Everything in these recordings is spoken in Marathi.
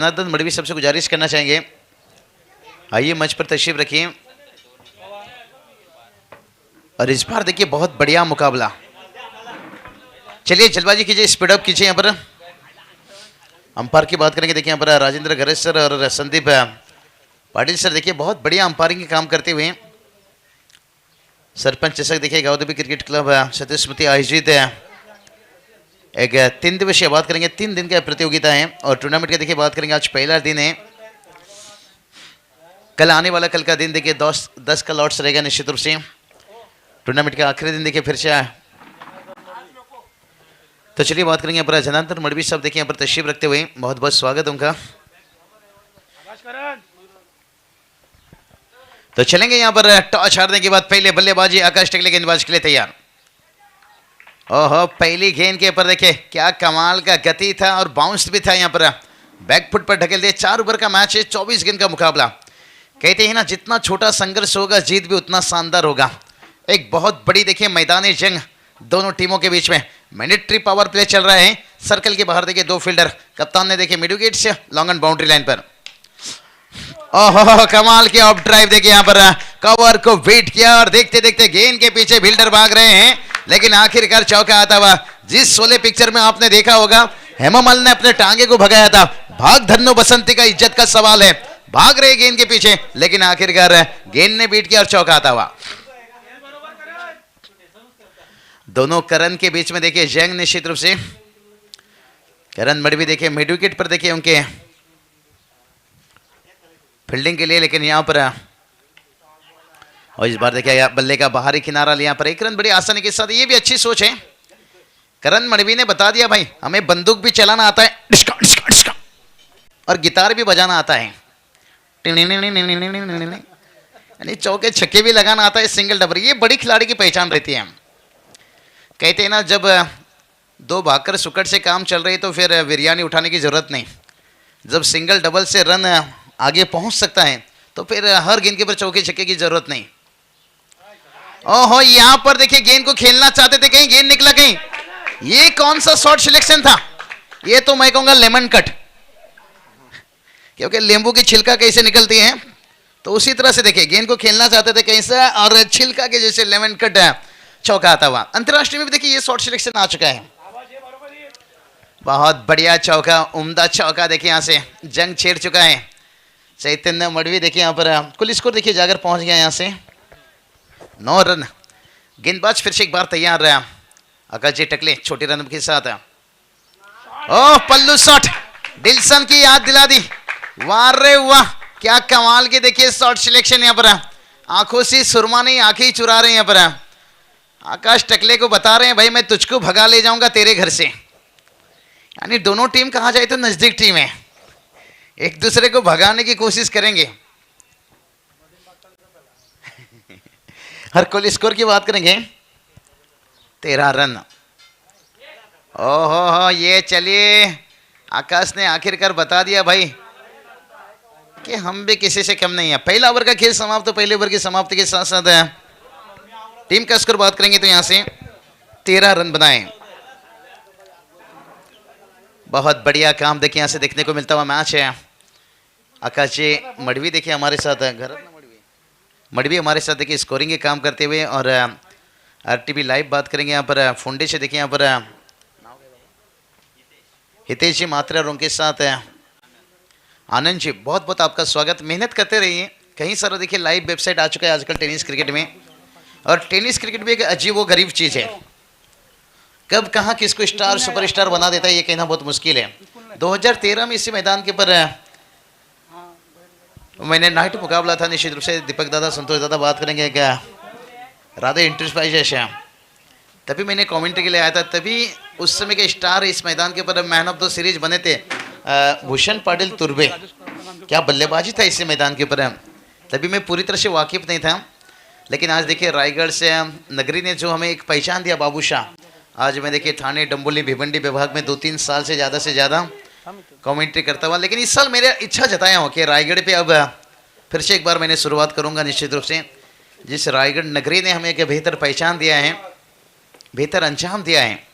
जनार्दन मडवी सबसे गुजारिश करना चाहेंगे, आइए मंच पर तशरीफ रखिए। और इस बार देखिए बहुत बढ़िया मुकाबला। चलिए जल्दबाजी कीजिए, स्पीड अप कीजिए। यहाँ पर अंपायर की बात करेंगे, देखिए यहाँ पर राजेंद्र गरज सर और संदीप पाटिल सर देखिए बहुत बढ़िया अंपायरिंग के काम करते हुए। सरपंच चषक देखिए गावदेवी क्रिकेट क्लब सतीश स्मृति आयोजित एक 3 दिवसीय बात करेंगे, 3 दिन का प्रतियोगिता है। और टूर्नामेंट का देखिए बात करेंगे, आज पहला दिन है। कल आने वाला कल का दिन देखिए 10 का लॉट्स रहेगा निश्चित रूप से। टूर्नामेंट का आखिरी दिन देखिए फिर से। तो चलिए बात करेंगे पर जनार्दन मडवी साहब देखिए यहाँ पर तशरीफ रखते हुए, बहुत बहुत स्वागत उनका। तो चलेंगे यहाँ पर टॉस हारने के बाद पहले बल्लेबाजी आकाश टकले गेंदबाज के लिए तैयार। ओहो, पहली गेंद के ऊपर देखिए क्या कमाल का गति था और बाउंस भी था। यहाँ पर बैकफुट पर ढकेल दिए। 4 ओवर का मैच है, 24 गेंद का मुकाबला। कहते हैं ना, जितना छोटा संघर्ष होगा जीत भी उतना शानदार होगा। एक बहुत बड़ी देखिए मैदानी जंग दोनों टीमों के बीच में। मिलिट्री पावर प्ले चल रहा है। सर्कल के बाहर देखिए 2 फील्डर, कप्तान ने देखिए मिडल गेट से लॉन्ग एंड बाउंड्री लाइन पर। ओहो, कमाल की ऑफ ड्राइव देखिए यहाँ पर कवर को वेट किया और देखते देखते गेंद के पीछे फील्डर भाग रहे हैं, लेकिन आखिरकार चौका आता हुआ। जिस शोले पिक्चर में आपने देखा होगा, हेमामल ने अपने टांगे को भगाया था। भाग धन्नो बसंती का इज्जत का सवाल है। भाग रहे गेंद के पीछे, लेकिन आखिरकार गेंद ने बीट किया और चौका आता हुआ। दोनों करण के बीच में देखिए जंग निश्चित रूप से। करण मडवी देखिए मिड विकेट पर देखिए उनके फील्डिंग के लिए, लेकिन यहां पर और इस बार देखिए बल्ले का बाहरी किनारा लिया पर 1 रन बड़ी आसानी के साथ। ये भी अच्छी सोच है। करण मडवी ने बता दिया भाई हमें बंदूक भी चलाना आता है, डिस्का, डिस्का, डिस्का, और गिटार भी बजाना आता है, यानी चौके छक्के भी लगाना आता है, सिंगल डबल। ये बड़ी खिलाड़ी की पहचान रहती है। कहते हैं ना, जब 2 भाकर सुकड़ से काम चल रही तो फिर बिरयानी उठाने की जरूरत नहीं। जब सिंगल डबल से रन आगे पहुंच सकता है तो फिर हर गेंद के ऊपर चौके छक्के की जरूरत नहीं। ओहो, यहां पर देखिए गेंद को खेलना चाहते थे, कहीं गेंद निकला कहीं। ये कौन सा शॉट सिलेक्शन था? ये तो मैं कहूंगा लेमन कट, क्योंकि नींबू की छिलका कैसे निकलती है, तो उसी तरह से देखिए गेंद को खेलना चाहते थे कहीं से और छिलका के जैसे लेमन कट चौका आता हुआ। अंतरराष्ट्रीय में भी देखिए ये शॉट सिलेक्शन आ चुका है। बहुत बढ़िया चौका, उम्दा चौका देखिए यहाँ से जंग छेड़ चुका है चैतन्य मडवी। देखिए यहाँ पर कुल स्कोर देखिए जाकर पहुंच गया यहाँ से 9 रन। गेंदबाज फिर से एक बार तैयार रहा आकाश जी टकले छोटे रन के साथ। ओह, पल्लू शॉट डिल्सन की याद दिला दी। वाह रे वाह, क्या कमाल की देखिए शॉट सिलेक्शन। यहाँ पर आंखों से सुरमा नहीं, आंखें ही चुरा रहे हैं। यहाँ पर आकाश टकले को बता रहे हैं भाई मैं तुझको भगा ले जाऊंगा तेरे घर से। यानी दोनों टीम कहा जाए तो नजदीक टीम है, एक दूसरे को भगाने की कोशिश करेंगे। हर कुल स्कोर की बात करेंगे 13 रन। ओहो, ये चलिए आकाश ने आखिरकार बता दिया भाई कि हम भी किसी से कम नहीं है। पहला ओवर का खेल समाप्त। तो पहले ओवर की समाप्ति के साथ साथ टीम का स्कोर बात करेंगे तो यहां से 13 रन बनाए। बहुत बढ़िया काम देखिए यहाँ से देखने को मिलता हुआ मैच है। आकाश जी मडवी देखिए हमारे साथ मडवी हमारे साथ देखिए स्कोरिंग के काम करते हुए। और आरटीवी लाइव बात करेंगे यहाँ पर फुंडे से देखिए यहाँ पर हितेश जी मात्रा और उनके साथ आनंद जी, बहुत बहुत आपका स्वागत। मेहनत करते रहिए। कहीं सारा देखिए लाइव वेबसाइट आ चुका है आजकल टेनिस क्रिकेट में, और टेनिस क्रिकेट भी एक अजीब व गरीब चीज़ है। कब कहाँ किसको स्टार सुपरस्टार बना देता है ये कहना बहुत मुश्किल है। 2013 में इसी मैदान के ऊपर मैंने नाइट मुकाबला था निश्चित रूप से। दीपक दादा, संतोष दादा बात करेंगे क्या राधे इंटरप्राइजेस, तभी मैंने कमेंट्री के लिए आया था। तभी उस समय के स्टार इस मैदान के ऊपर मैन ऑफ द सीरीज बने थे भूषण पाटिल तुर्बे। क्या बल्लेबाजी था इसी मैदान के ऊपर। तभी मैं पूरी तरह से वाकिफ नहीं था, लेकिन आज देखिए रायगढ़ से नगरी ने जो हमें एक पहचान दिया, बाबू शाह। आज मैं देखिए थाने डम्बोली भिवंडी विभाग में 2-3 साल से ज़्यादा कमेंट्री करता हुआ, लेकिन इस साल मेरे इच्छा जताया हूँ कि रायगढ़ पे अब फिर से एक बार मैंने शुरुआत करूँगा निश्चित रूप से। जिस रायगढ़ नगरी ने हमें एक बेहतर पहचान दिया है, बेहतर अंजाम दिया है।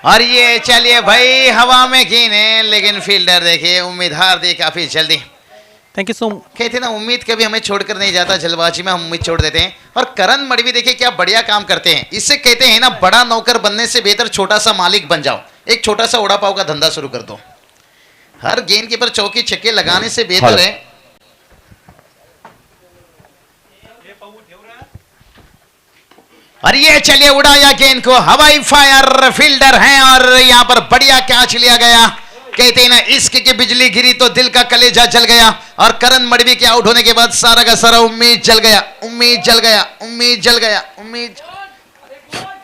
और ये चलिए भाई हवा में कीने, लेकिन फील्डर देखिए उम्मीद हार दी काफी जल्दी। थैंक यू सो कहते ना उम्मीद कभी हमें छोड़कर नहीं जाता, जल्दबाजी में हम उम्मीद छोड़ देते हैं। और करण मडवी देखिए क्या बढ़िया काम करते हैं। इससे कहते हैं ना बड़ा नौकर बनने से बेहतर छोटा सा मालिक बन जाओ, एक छोटा सा वड़ा पाव का धंधा शुरू कर दो। हर गेंद के पर चौकी छक्के लगाने से बेहतर है। और ये चलिए उड़ाया गेंद को, हवाई फायर, फील्डर हैं और यहाँ पर बढ़िया कैच लिया गया। कहते हैं ना इश्क की बिजली गिरी तो दिल का कलेजा जल गया। और करण मडवी के आउट होने के बाद सारा का सारा उम्मीद जल गया, उम्मीद जल गया, उम्मीद जल गया, उम्मीद।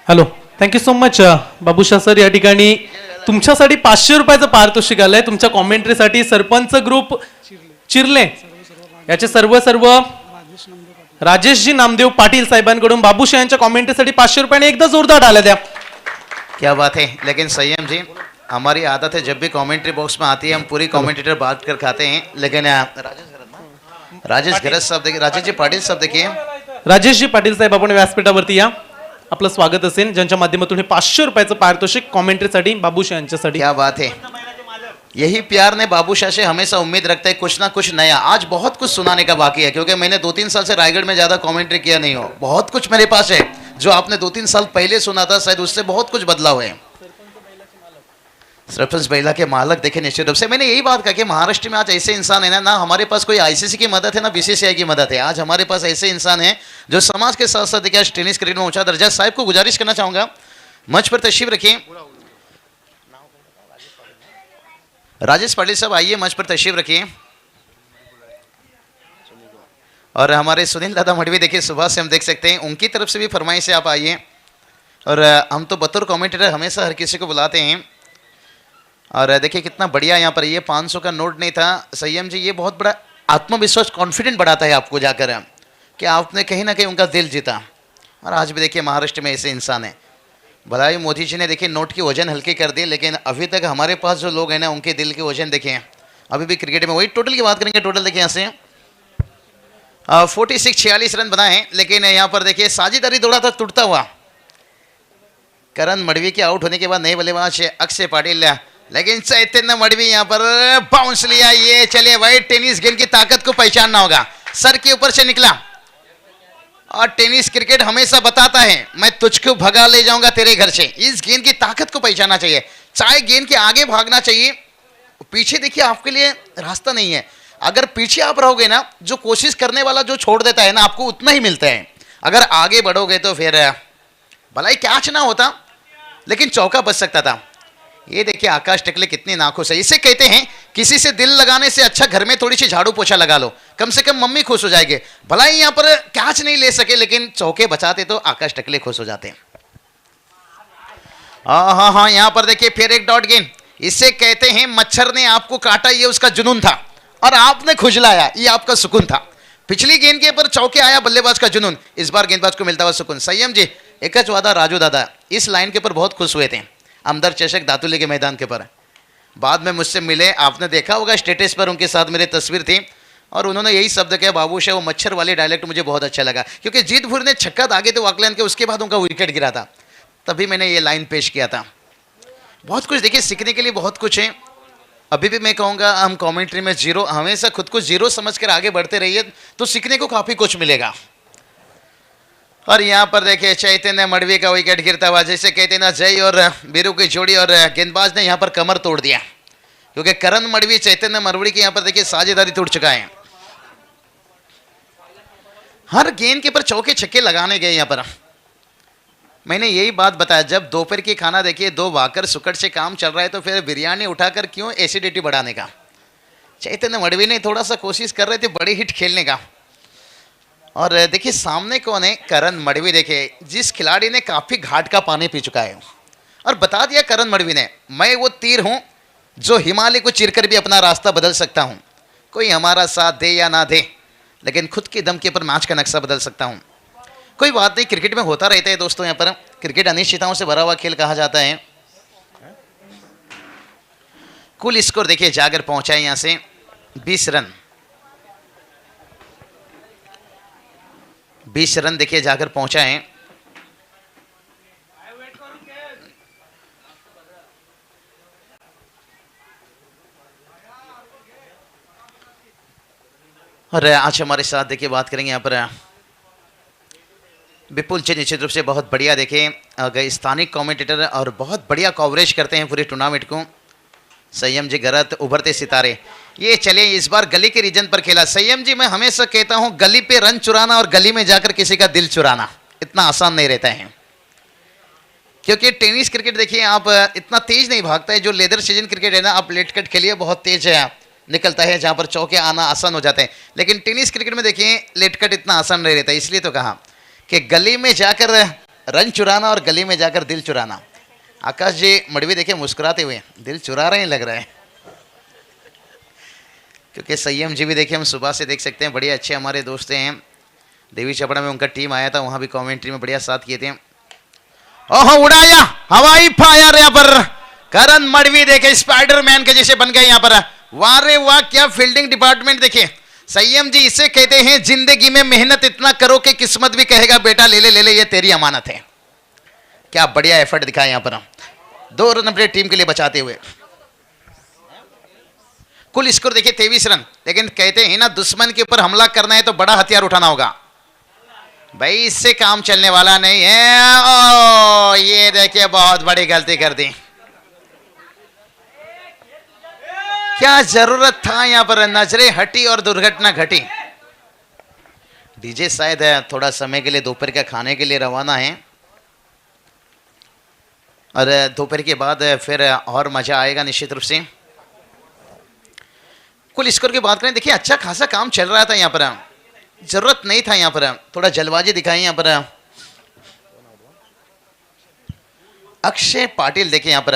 Hello, thank you so much Babusha sir. या ठिकाणी तुमच्यासाठी 500 रुपयाचं पारितोषिक आलंय तुमच्या कॉमेंट्रीसाठी. सरपंच ग्रुप चिरले याचे सर्व राजेशजी नामदेव पाटील साहेबांकडून बाबूशा यांच्या कॉमेंट्रीसाठी 500 रुपयाने एकदा जोरदार डाल्या द्या. क्या बात है। लेकिन संयम जी, हमारी आदत है जब भी कमेंट्री बॉक्स में आती है हम पूरी कमेंटेटर बात कर खाते हैं। लेकिन राजेश गरज साहब देखिए, राजेश जी पाटिल साहब देखिए, राजेशजी पाटील साहेब आपण व्यासपीठावरती या. आपलं स्वागत असेल ज्यांच्या माध्यमातून हे 500 रुपयाचं पारितोषिक कॉमेंट्रीसाठी बाबूशा यांच्यासाठी. क्या बात है। यही प्यार ने बाबूशाह से हमेशा उम्मीद रखता है कुछ ना कुछ नया। आज बहुत कुछ सुनाने का बाकी है क्योंकि मैंने 2-3 साल से रायगढ़ में ज्यादा कमेंट्री किया नहीं हो। बहुत कुछ मेरे पास है जो आपने 2-3 साल पहले सुना था, शायद उससे बहुत कुछ बदलाव है। सरपंच बैला के मालक देखे निश्चित रूप से मैंने यही बात कहा कि महाराष्ट्र में आज ऐसे इंसान है ना हमारे पास कोई आईसीसी की मदद है ना बीसीसीआई की मदद है। आज हमारे पास ऐसे इंसान है जो समाज के साथ साथ देखिए आज टेनिस क्रिकेट में ऊंचा दर्जा। साहब को गुजारिश करना चाहूंगा मंच पर तशरीफ रखिए। राजेश पाटिल साहब आइए मंच पर तशरीफ रखिए। और हमारे सुनील दादा मडवी देखिए सुबह से हम देख सकते हैं, उनकी तरफ से भी फरमाइश से आप आइए। और हम तो बतौर कमेंटेटर हमेशा हर किसी को बुलाते हैं। और देखिए कितना बढ़िया यहाँ पर ये 500 का नोट नहीं था संयम जी, ये बहुत बड़ा आत्मविश्वास कॉन्फिडेंट बढ़ाता है आपको जाकर कि आपने कहीं ना कहीं उनका दिल जीता। और आज भी देखिए महाराष्ट्र में ऐसे इंसान हैं। भला ही मोदी जी ने देखिए नोट की वजन हल्की कर दी, लेकिन अभी तक हमारे पास जो लोग हैं ना उनके दिल के वजन देखें अभी भी क्रिकेट में। वही टोटल की बात करेंगे, टोटल देखिए यहाँ से 46 रन बनाए हैं। लेकिन यहाँ पर देखिए साझेदारी दौड़ा था टूटता हुआ। करण मडवी के आउट होने के बाद नए बल्लेबाज अक्षय पाटिल, लेकिन चैतन्य मडवी यहाँ पर बाउंस लिया। ये चलिए भाई टेनिस गेंद की ताकत को पहचानना होगा। सर के ऊपर से निकला और टेनिस क्रिकेट हमेशा बताता है मैं तुझको भगा ले जाऊंगा तेरे घर से। इस गेंद की ताकत को पहचानना चाहिए। चाहे गेंद के आगे भागना चाहिए, पीछे देखिए आपके लिए रास्ता नहीं है। अगर पीछे आप रहोगे ना, जो कोशिश करने वाला जो छोड़ देता है ना आपको उतना ही मिलता है। अगर आगे बढ़ोगे तो फिर भला ही कैच ना होता लेकिन चौका बच सकता था। ये देखिए आकाश टिकले कितनी नाखुश है। इसे कहते हैं किसी से दिल लगाने से अच्छा घर में थोड़ी सी झाड़ू पोछा लगा लो, कम से कम मम्मी खुश हो जाएगी। भला ही यहाँ पर कैच नहीं ले सके लेकिन चौके बचाते तो आकाश टिकले खुश हो जाते हैं। हाँ, यहाँ पर देखिए फिर एक डॉट गेंद। इसे कहते हैं मच्छर ने आपको काटा ये उसका जुनून था और आपने खुजलाया ये आपका सुकून था। पिछली गेंद के ऊपर चौके आया बल्लेबाज का जुनून, इस बार गेंदबाज को मिलता हुआ सुकून। संयम जी एक वादा राजू दादा इस लाइन के ऊपर बहुत खुश हुए थे अमदर चषक दातुले के मैदान के पर। बाद में मुझसे मिले, आपने देखा होगा स्टेटस पर उनके साथ मेरी तस्वीर थी और उन्होंने यही शब्द कहा बाबूशाह। वो मच्छर वाले डायलेक्ट मुझे बहुत अच्छा लगा क्योंकि जीतपुर ने छक्का दागे थे वाकलान के, उसके बाद उनका विकेट गिरा था, तभी मैंने ये लाइन पेश किया था। बहुत कुछ देखिए सीखने के लिए बहुत कुछ है। अभी भी मैं कहूँगा हम कॉमेंट्री में जीरो, हमेशा खुद को जीरो समझ कर आगे बढ़ते रहिए तो सीखने को काफ़ी कुछ मिलेगा। और यहाँ पर देखिए चैतन्य मडवी का विकेट गिरता हुआ, जैसे कहते ना जय और बीरू की जोड़ी, और गेंदबाज ने यहाँ पर कमर तोड़ दिया क्योंकि करण मडवी चैतन्य मरवड़ी की यहाँ पर देखिए साझेदारी टूट चुका है। हर गेंद के ऊपर चौके छक्के लगाने गए। यहाँ पर मैंने यही बात बताया जब दोपहर की खाना देखिए 2 वाकर सुकट से काम चल रहा है तो फिर बिरयानी उठाकर क्यों एसिडिटी बढ़ाने का। चैतन्य मडवी ने थोड़ा सा कोशिश कर रहे थे बड़ी हिट खेलने का। और देखिए सामने कौन है, करण मडवी। देखिए जिस खिलाड़ी ने काफ़ी घाट का पानी पी चुका है और बता दिया करण मडवी ने मैं वो तीर हूँ जो हिमालय को चीरकर भी अपना रास्ता बदल सकता हूँ। कोई हमारा साथ दे या ना दे लेकिन खुद के दम के ऊपर मैच का नक्शा बदल सकता हूँ। कोई बात नहीं, क्रिकेट में होता रहता है दोस्तों। यहाँ पर क्रिकेट अनिश्चितताओं से भरा हुआ खेल कहा जाता है। कुल स्कोर देखिए जाकर पहुंचा है यहाँ से 20 रन। 20 रन देखिए जाकर पहुंचा है। और आज हमारे साथ देखिए बात करेंगे यहाँ पर विपुल जी, निश्चित रूप से बहुत बढ़िया देखें स्थानिक कमेंटेटर और बहुत बढ़िया कवरेज करते हैं पूरे टूर्नामेंट को। संयम जी गरत उभरते सितारे, ये चले इस बार गली के रीजन पर खेला। संयम जी, मैं हमेशा कहता हूं गली पे रन चुराना और गली में जाकर किसी का दिल चुराना इतना आसान नहीं रहता है, क्योंकि टेनिस क्रिकेट देखिए आप इतना तेज नहीं भागता है। जो लेदर सीजन क्रिकेट है ना, आप लेट कट खेलिए बहुत तेज है निकलता है, जहां पर चौके आना आसान हो जाते हैं। लेकिन टेनिस क्रिकेट में देखिए लेट कट इतना आसान नहीं रहता, इसलिए तो कहा कि गली में जाकर रन चुराना और गली में जाकर दिल चुराना। आकाश जी मड़वी देखिए मुस्कुराते हुए, दिल चुरा रहे हैं लग रहा है, क्योंकि संयम जी भी देखिए हम सुबह से देख सकते हैं, बढ़िया अच्छे हमारे दोस्त हैं। देवी चपड़ा में उनका टीम आया था, वहां भी कमेंट्री में बढ़िया साथ किए थे। ओह उड़ाया हवाई फायर, यहाँ पर करण मड़वी देखे स्पाइडरमैन के जैसे बन गए यहाँ पर। वाह रे वाह, क्या फील्डिंग डिपार्टमेंट देखिए। संयम जी, इसे कहते हैं जिंदगी में मेहनत इतना करो कि किस्मत भी कहेगा बेटा ले ले ले ले, ये तेरी अमानत है। क्या बढ़िया एफर्ट दिखाया यहाँ पर, 2 रन अपनी टीम के लिए बचाते हुए। कुल स्कोर देखिए 23 रन। लेकिन कहते हैं ना, दुश्मन के ऊपर हमला करना है तो बड़ा हथियार उठाना होगा भाई, इससे काम चलने वाला नहीं है। ओ ये देखिए बहुत बड़ी गलती कर दी, क्या जरूरत था यहाँ पर, नजरें हटी और दुर्घटना घटी। डीजे शायद थोड़ा समय के लिए दोपहर का खाने के लिए रवाना है, और दोपहर के बाद फिर और मजा आएगा निश्चित रूप से। कुल स्कोर की बात करें, देखिए अच्छा खासा काम चल रहा था यहाँ पर, जरूरत नहीं था यहाँ पर, थोड़ा जल्दबाजी दिखाई यहाँ पर। अक्षय पाटिल देखिए यहाँ पर,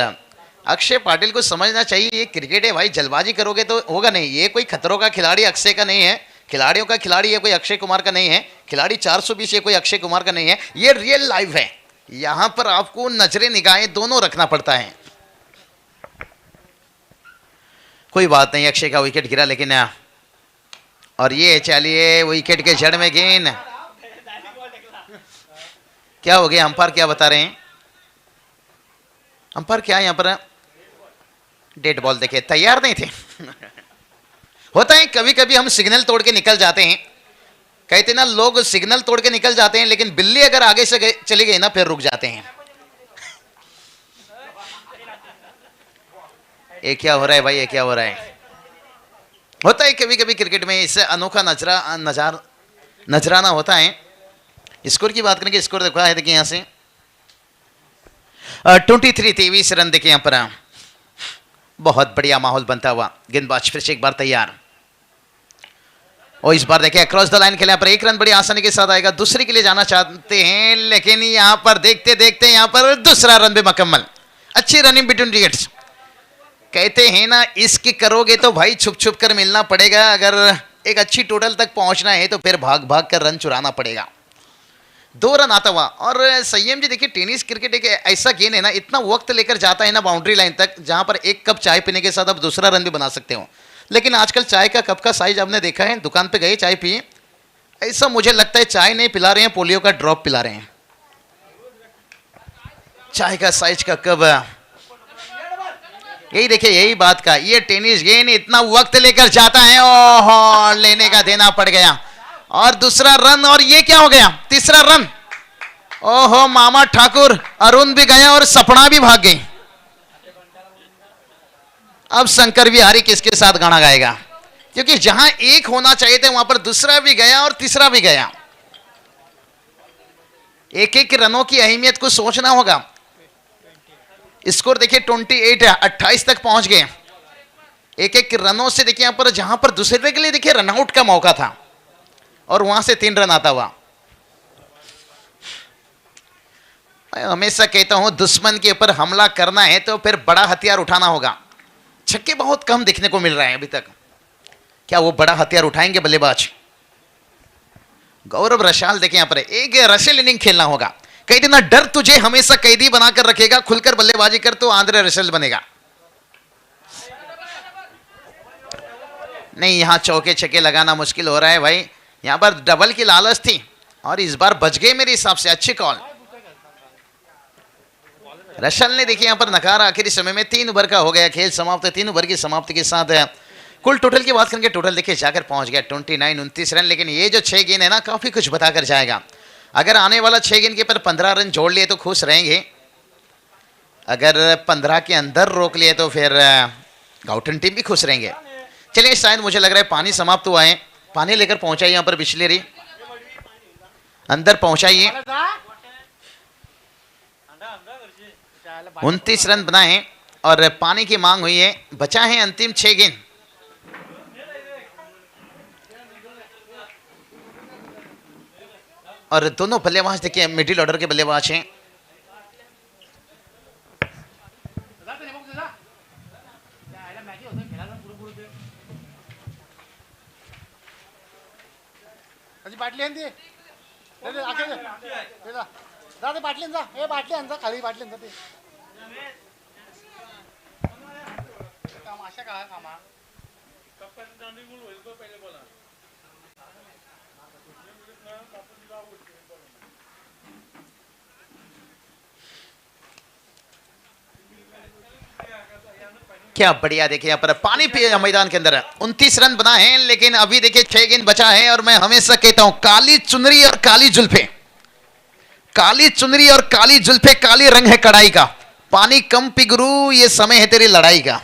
अक्षय पाटिल को समझना चाहिए ये क्रिकेट है भाई, जल्दबाजी करोगे तो होगा नहीं। ये कोई खतरों का खिलाड़ी अक्षय का नहीं है, खिलाड़ियों का खिलाड़ी है कोई अक्षय कुमार का नहीं है, खिलाड़ी 420 ये कोई अक्षय कुमार का नहीं है, ये रियल लाइफ है। यहां पर आपको नजरें निगाहें दोनों रखना पड़ता है। कोई बात नहीं, अक्षय का विकेट गिरा, लेकिन और ये चलिए विकेट के जड़ में गेंद, क्या हो गया, अंपायर क्या बता रहे हैं, अंपायर क्या यहां पर डेड बॉल देखे, तैयार नहीं थे। होता है कभी कभी हम सिग्नल तोड़ के निकल जाते हैं, कहते ना लोग सिग्नल तोड़ के निकल जाते हैं, लेकिन बिल्ली अगर आगे से चली गई ना फिर रुक जाते हैं। ये क्या हो रहा है भाई, ये क्या हो रहा है। होता है कभी कभी क्रिकेट में, इससे अनोखा नजराना होता है। स्कोर की बात करेंगे, स्कोर देखा है देखिए यहां से 23 रन देखिए यहां पर, बहुत बढ़िया माहौल बनता हुआ। गेंदबाज फिर से एक बार तैयार, और इस बार देखिए क्रॉस द लाइन खेले पर 1 रन बड़ी आसानी के साथ आएगा। दूसरे के लिए जाना चाहते हैं, लेकिन यहां पर देखते देखते यहां पर दूसरा रन भी मुकम्मल। अच्छी रनिंग बिटवीन विकेट्स। कहते हैं ना, इसकी करोगे तो भाई छुप छुप कर मिलना पड़ेगा, अगर एक अच्छी टोटल तक पहुंचना है तो फिर भाग भाग कर रन चुराना पड़ेगा। 2 रन आता हुआ। और संयम जी देखिए, टेनिस क्रिकेट एक ऐसा गेम है ना, इतना वक्त लेकर जाता है ना बाउंड्री लाइन तक, जहां पर 1 कप चाय पीने के साथ आप दूसरा रन भी बना सकते हो। लेकिन आजकल चाय का कप का साइज आपने देखा है, दुकान पे गए चाय पिए, ऐसा मुझे लगता है चाय नहीं पिला रहे हैं, पोलियो का ड्रॉप पिला रहे हैं। चाय का साइज का कप, यही देखिए, यही बात का, ये टेनिस गेम इतना वक्त लेकर जाता है। ओहो, लेने का देना पड़ गया, और दूसरा रन, और ये क्या हो गया, तीसरा रन। ओहो, मामा ठाकुर, अरुण भी गया और सपना भी भाग गई। अब शंकर बिहारी किसके साथ गाना गाएगा, क्योंकि जहां 1 होना चाहिए था वहां पर दूसरा भी गया और तीसरा भी गया। एक एक रनों की अहमियत को सोचना होगा। स्कोर देखिए 28 है, 28 तक पहुंच गए। एक एक रनों से देखिए यहां पर, जहां पर दूसरे के लिए देखिए रनआउट का मौका था, और वहां से 3 रन आता हुआ। मैं हमेशा कहता हूं, दुश्मन के ऊपर हमला करना है तो फिर बड़ा हथियार उठाना होगा। छक्के बहुत कम देखने को मिल रहे हैं अभी तक, क्या वो बड़ा हथियार उठाएंगे बल्लेबाज। गौरव रशाल देखें यहां पर, एक रसेल इनिंग खेलना होगा। कहते ना, डर तुझे हमेशा कैदी बनाकर रखेगा, खुलकर बल्लेबाजी कर तो आंद्रे रसेल बनेगा। नहीं, यहां चौके छक्के लगाना मुश्किल हो रहा है भाई, यहां पर डबल की लालच थी और इस बार बच गए मेरे हिसाब से। अच्छी कॉल रशल ने देखिए यहां पर नकारा। आखिरी समय में 3 ओवर का हो गया खेल समाप्त। 3 ओवर की समाप्ति के साथ कुल टोटल की बात करेंगे, टोटल देखिए जाकर पहुंच गया 29 29 रन, लेकिन ये जो 6 गेंद है ना काफी कुछ बताकर जाएगा। अगर आने वाला 6 गेंद के पर 15 रन जोड़ लिए तो खुश रहेंगे, अगर 15 के अंदर रोक लिए तो फिर गाउटन टीम भी खुश रहेंगे। चलिए शायद मुझे लग रहा है पानी समाप्त हुआ है, पानी लेकर पहुंचाइए यहाँ पर बिस्लेरी, अंदर पहुंचाइए। 29 रन बनाए और पानी की मांग हुई है, बचा है अंतिम 6 गेंद। और दोनों बल्लेबाज देखिए मिडिल ऑर्डर के बल्लेबाज हैं। बाटली आणते जा ते बाटली जा, ए बाटली आण जा, खाली बाटली आण जा, ते काम अशा का कामा क्या बढ़िया, देखिए यहाँ पर पानी पिए मैदान के अंदर 29 रन बना है, लेकिन अभी देखिए 6 गेंद बचा है। और मैं हमेशा कहता हूं काली चुनरी और काली जुल्फे, काली चुनरी और काली जुल्फे, काली रंग है कड़ाई का। पानी कम पी गुरु, ये समय है तेरी लड़ाई का,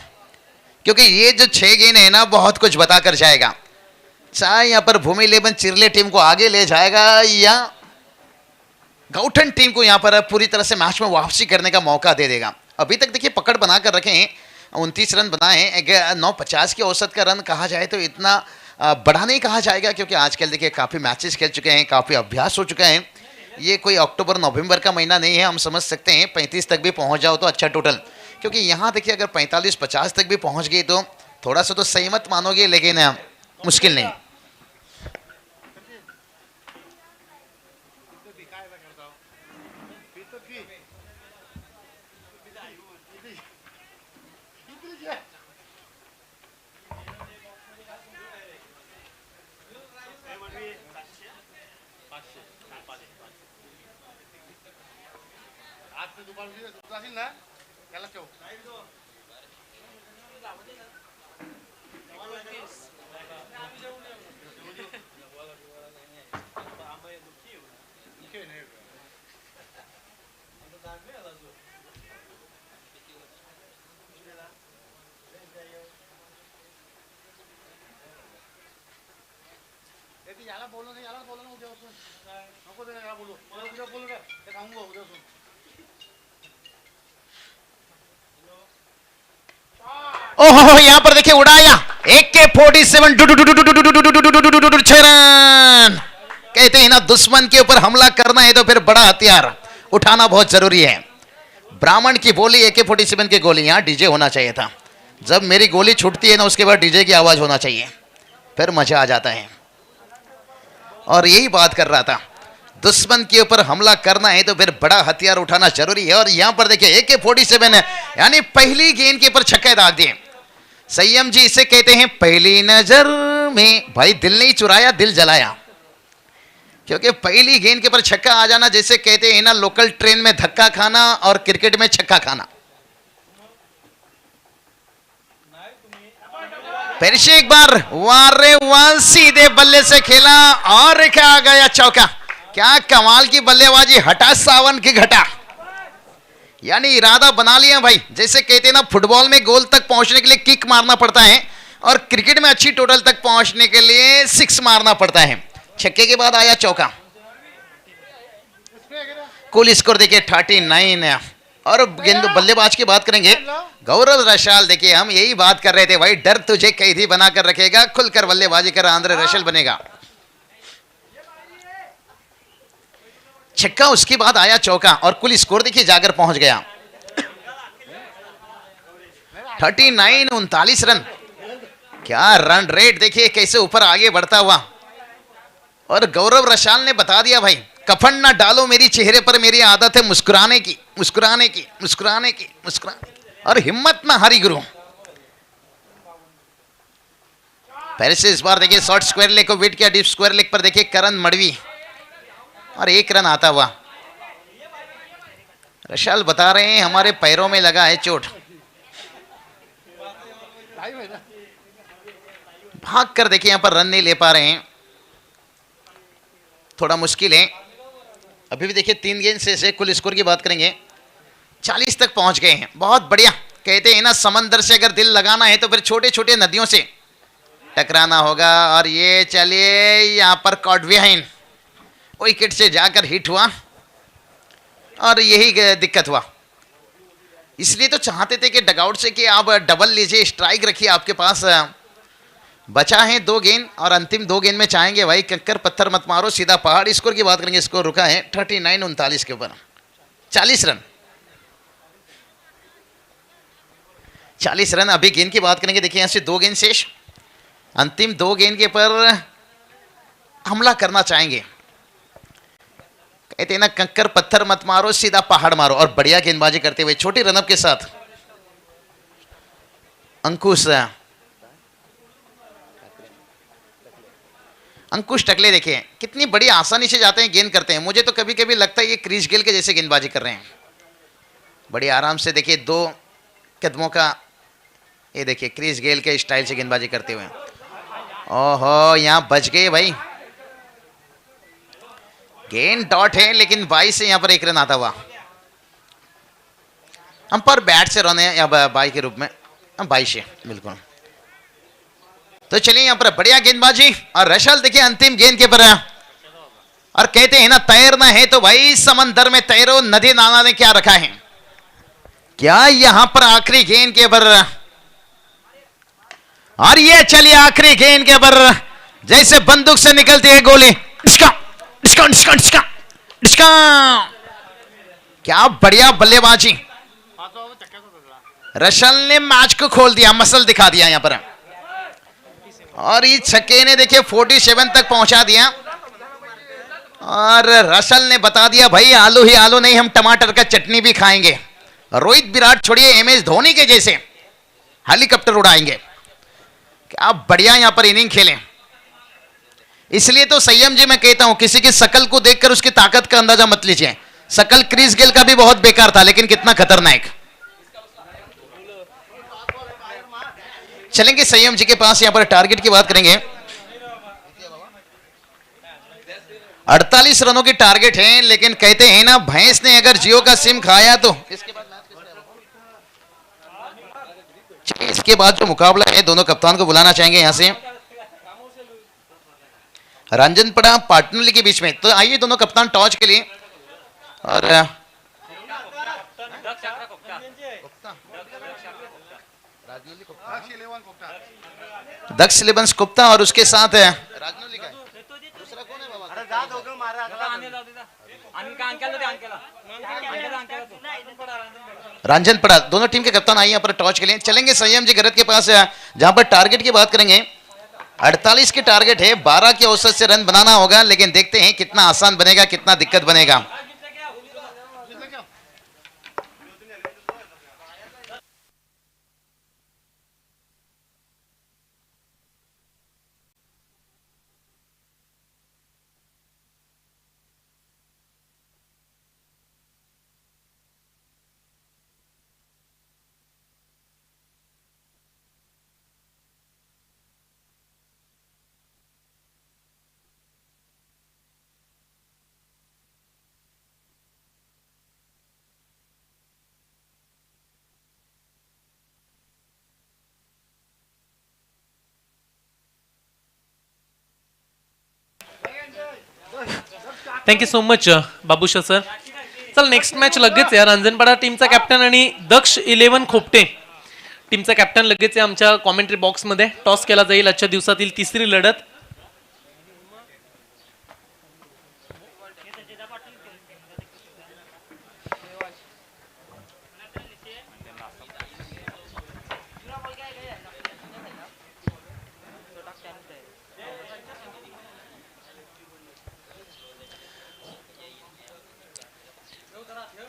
क्योंकि ये जो 6 गेंद है ना बहुत कुछ बताकर जाएगा। चाहे यहाँ पर भूमि इलेवन चिरले टीम को आगे ले जाएगा या गाउटन टीम को यहाँ पर पूरी तरह से मैच में वापसी करने का मौका दे देगा। अभी तक देखिए पकड़ बनाकर रखे हैं, 29 रन बनाए हैं। 950 के औसत का रन कहा जाए तो इतना बड़ा नहीं कहा जाएगा, क्योंकि आजकल देखिए काफ़ी मैचेस खेल चुके हैं, काफ़ी अभ्यास हो चुका है। ये कोई अक्टूबर नवंबर का महीना नहीं है, हम समझ सकते हैं 35 तक भी पहुंच जाओ तो अच्छा टोटल, क्योंकि यहाँ देखिए अगर 45-50 तक भी पहुंच गई तो थोड़ा सा तो सही मत मानोगे, लेकिन मुश्किल नहीं। दुपारी ना त्याला ठेव याला बोलू नाही, याला बोलू उद्या असून नको ते याला बोलू, उद्या बोलू रे, ते सांगू उद्या असून। ओहो यहां पर देखिए उड़ाया AK-47 6 रन। कहते हैं ना दुश्मन के ऊपर हमला करना है तो फिर बड़ा हथियार उठाना बहुत जरूरी है। ब्राह्मण की बोली AK-47 की गोली, यहां डीजे होना चाहिए था। जब मेरी गोली छूटती है ना उसके बाद डीजे की आवाज होना चाहिए, फिर मजा आ जाता है। और यही बात कर रहा था, दुश्मन के ऊपर हमला करना है तो फिर बड़ा हथियार उठाना जरूरी है। और यहां पर देखिए AK-47 यानी पहली गेंद के ऊपर छक्के दाग दिए। संयम जी इसे कहते हैं पहली नजर में, भाई दिल नहीं चुराया दिल जलाया, क्योंकि पहली गेंद के ऊपर छक्का आ जाना जैसे कहते हैं ना लोकल ट्रेन में धक्का खाना और क्रिकेट में छक्का खाना। फिर से एक बार वारे वाह, सीधे बल्ले से खेला और क्या आ गया चौका। क्या कमाल की बल्लेबाजी, हटा सावन की घटा, यानी इरादा बना लिया भाई। जैसे कहते हैं ना फुटबॉल में गोल तक पहुंचने के लिए किक मारना पड़ता है और क्रिकेट में अच्छी टोटल तक पहुंचने के लिए 6 मारना पड़ता है। छक्के के बाद आया चौका। कुल स्कोर देखिए 39 है। और गेंद बल्लेबाज की बात करेंगे गौरव रशाल। देखिए हम यही बात कर रहे थे भाई, डर तुझे कैदी बनाकर रखेगा, खुलकर बल्लेबाजी कर आंद्रे रशल बनेगा। छक्का, उसके बाद आया चौका और कुल स्कोर देखिए जाकर पहुंच गया 39 39 रन। क्या रन रेट देखिए कैसे ऊपर आगे बढ़ता हुआ। और गौरव रशाल ने बता दिया भाई, कफन ना डालो मेरी चेहरे पर, मेरी आदत है मुस्कुराने की मुस्कुराने की मुस्कुराने की मुस्कुराने, और हिम्मत ना हारी गुरु। पहले से इस बार देखिए शॉर्ट स्क्वायर लेग को विट किया, डीप स्क्वायर लेग पर देखिए करण मड़वी और 1 रन आता हुआ। रशाल बता रहे हैं हमारे पैरों में लगा है चोट। भाग कर देखिए, यहां पर रन नहीं ले पा रहे हैं, थोड़ा मुश्किल है। अभी भी देखिए 3 गेंद से कुल स्कोर की बात करेंगे 40 तक पहुंच गए हैं। बहुत बढ़िया। कहते हैं ना, समंदर से अगर दिल लगाना है तो फिर छोटे छोटे नदियों से टकराना होगा। और ये चलिए यहां पर कॉट बिहाइंड, विकेट से जाकर हिट हुआ और यही दिक्कत हुआ। इसलिए तो चाहते थे कि डगआउट से कि आप डबल लीजिए, स्ट्राइक रखिए, आपके पास बचा है 2 गेंद और अंतिम 2 गेंद में चाहेंगे भाई कंकर पत्थर मत मारो, सीधा पहाड़। स्कोर की बात करेंगे, स्कोर रुका है 39-39 के ऊपर, 40 रन। 40 रन। अभी गेंद की बात करेंगे, देखिए यहां से 2 गेंद शेष, अंतिम 2 गेंद के पर हमला करना चाहेंगे। कहते हैं ना, कंकर पत्थर मत मारो, सीधा पहाड़ मारो। और बढ़िया गेंदबाजी करते हुए छोटी रनअप के साथ अंकुश टकले देखिए कितनी बड़ी आसानी से जाते हैं, गेंद करते हैं। मुझे तो कभी कभी लगता है ये क्रिस गेल के जैसे गेंदबाजी कर रहे हैं। बड़ी आराम से देखिए 2 कदमों का, ये देखिए क्रिस गेल के स्टाइल से गेंदबाजी करते हुए। ओहो, यहां बच गए भाई। गेंद डॉट है लेकिन 22 से यहां पर 1 रन आता हुआ। हम पर बैट से रन है या बाई के रूप में 22 है बिल्कुल। तो चलिए यहां पर बढ़िया गेंदबाजी और रशल देखिए अंतिम गेंद के पर। और कहते हैं ना, तैरना है तो भाई समंदर में तैरो, नदी नाला ने क्या रखा है। क्या यहां पर आखिरी गेंद के पर, और ये चलिए आखिरी गेंद के पर जैसे बंदूक से निकलती है गोली, डिस्का डिस्का डिस्का डिस्का डिस्का। क्या बढ़िया बल्लेबाजी, रशल ने मैच को खोल दिया, मसल दिखा दिया यहां पर। और इस छक्के ने देखिए 47 तक पहुंचा दिया। और रशल ने बता दिया भाई, आलू ही आलू नहीं, हम टमाटर का चटनी भी खाएंगे। रोहित विराट छोड़िए, MS धोनी के जैसे हेलीकॉप्टर उड़ाएंगे। क्या बढ़िया यहां पर इनिंग खेले। इसलिए तो संयम जी मैं कहता हूं, किसी की शकल को देखकर उसकी ताकत का अंदाजा मत लीजिए। शकल क्रिस गेल का भी बहुत बेकार था, लेकिन कितना खतरनाक। चलेंगे संयम जी के पास, यहां पर टारगेट की बात करेंगे। 48 रनों की टारगेट है, लेकिन कहते हैं ना, भैंस ने अगर जियो का सिम खाया तो इसके बाद जो मुकाबला है, दोनों कप्तान को बुलाना चाहेंगे यहां से। रंजनपड़ा पाटनली के बीच में, तो आइए दोनों कप्तान टॉस के लिए। और दक्ष इलेवंस गुप्ता और उसके साथ राजनौली का दूसरा कौन है बाबा, रंजनपड़ा। दोनों टीम के कप्तान आइए यहाँ पर टॉस के लिए। चलेंगे संयम जी गरत के पास, जहां पर टारगेट की बात करेंगे। 48 की टारगेट है, 12 के औसत से रन बनाना होगा, लेकिन देखते हैं कितना आसान बनेगा, कितना दिक्कत बनेगा। Thank you so much Babusha sir. चल नेक्स्ट मॅच लगेच आहे. रंजनपाडा टीमचा कॅप्टन आणि दक्ष 11 खोपटे टीमचा कॅप्टन लगेच आहे आमच्या कॉमेंट्री बॉक्समध्ये. टॉस केला जाईल आजच्या दिवसातील तिसरी लढत.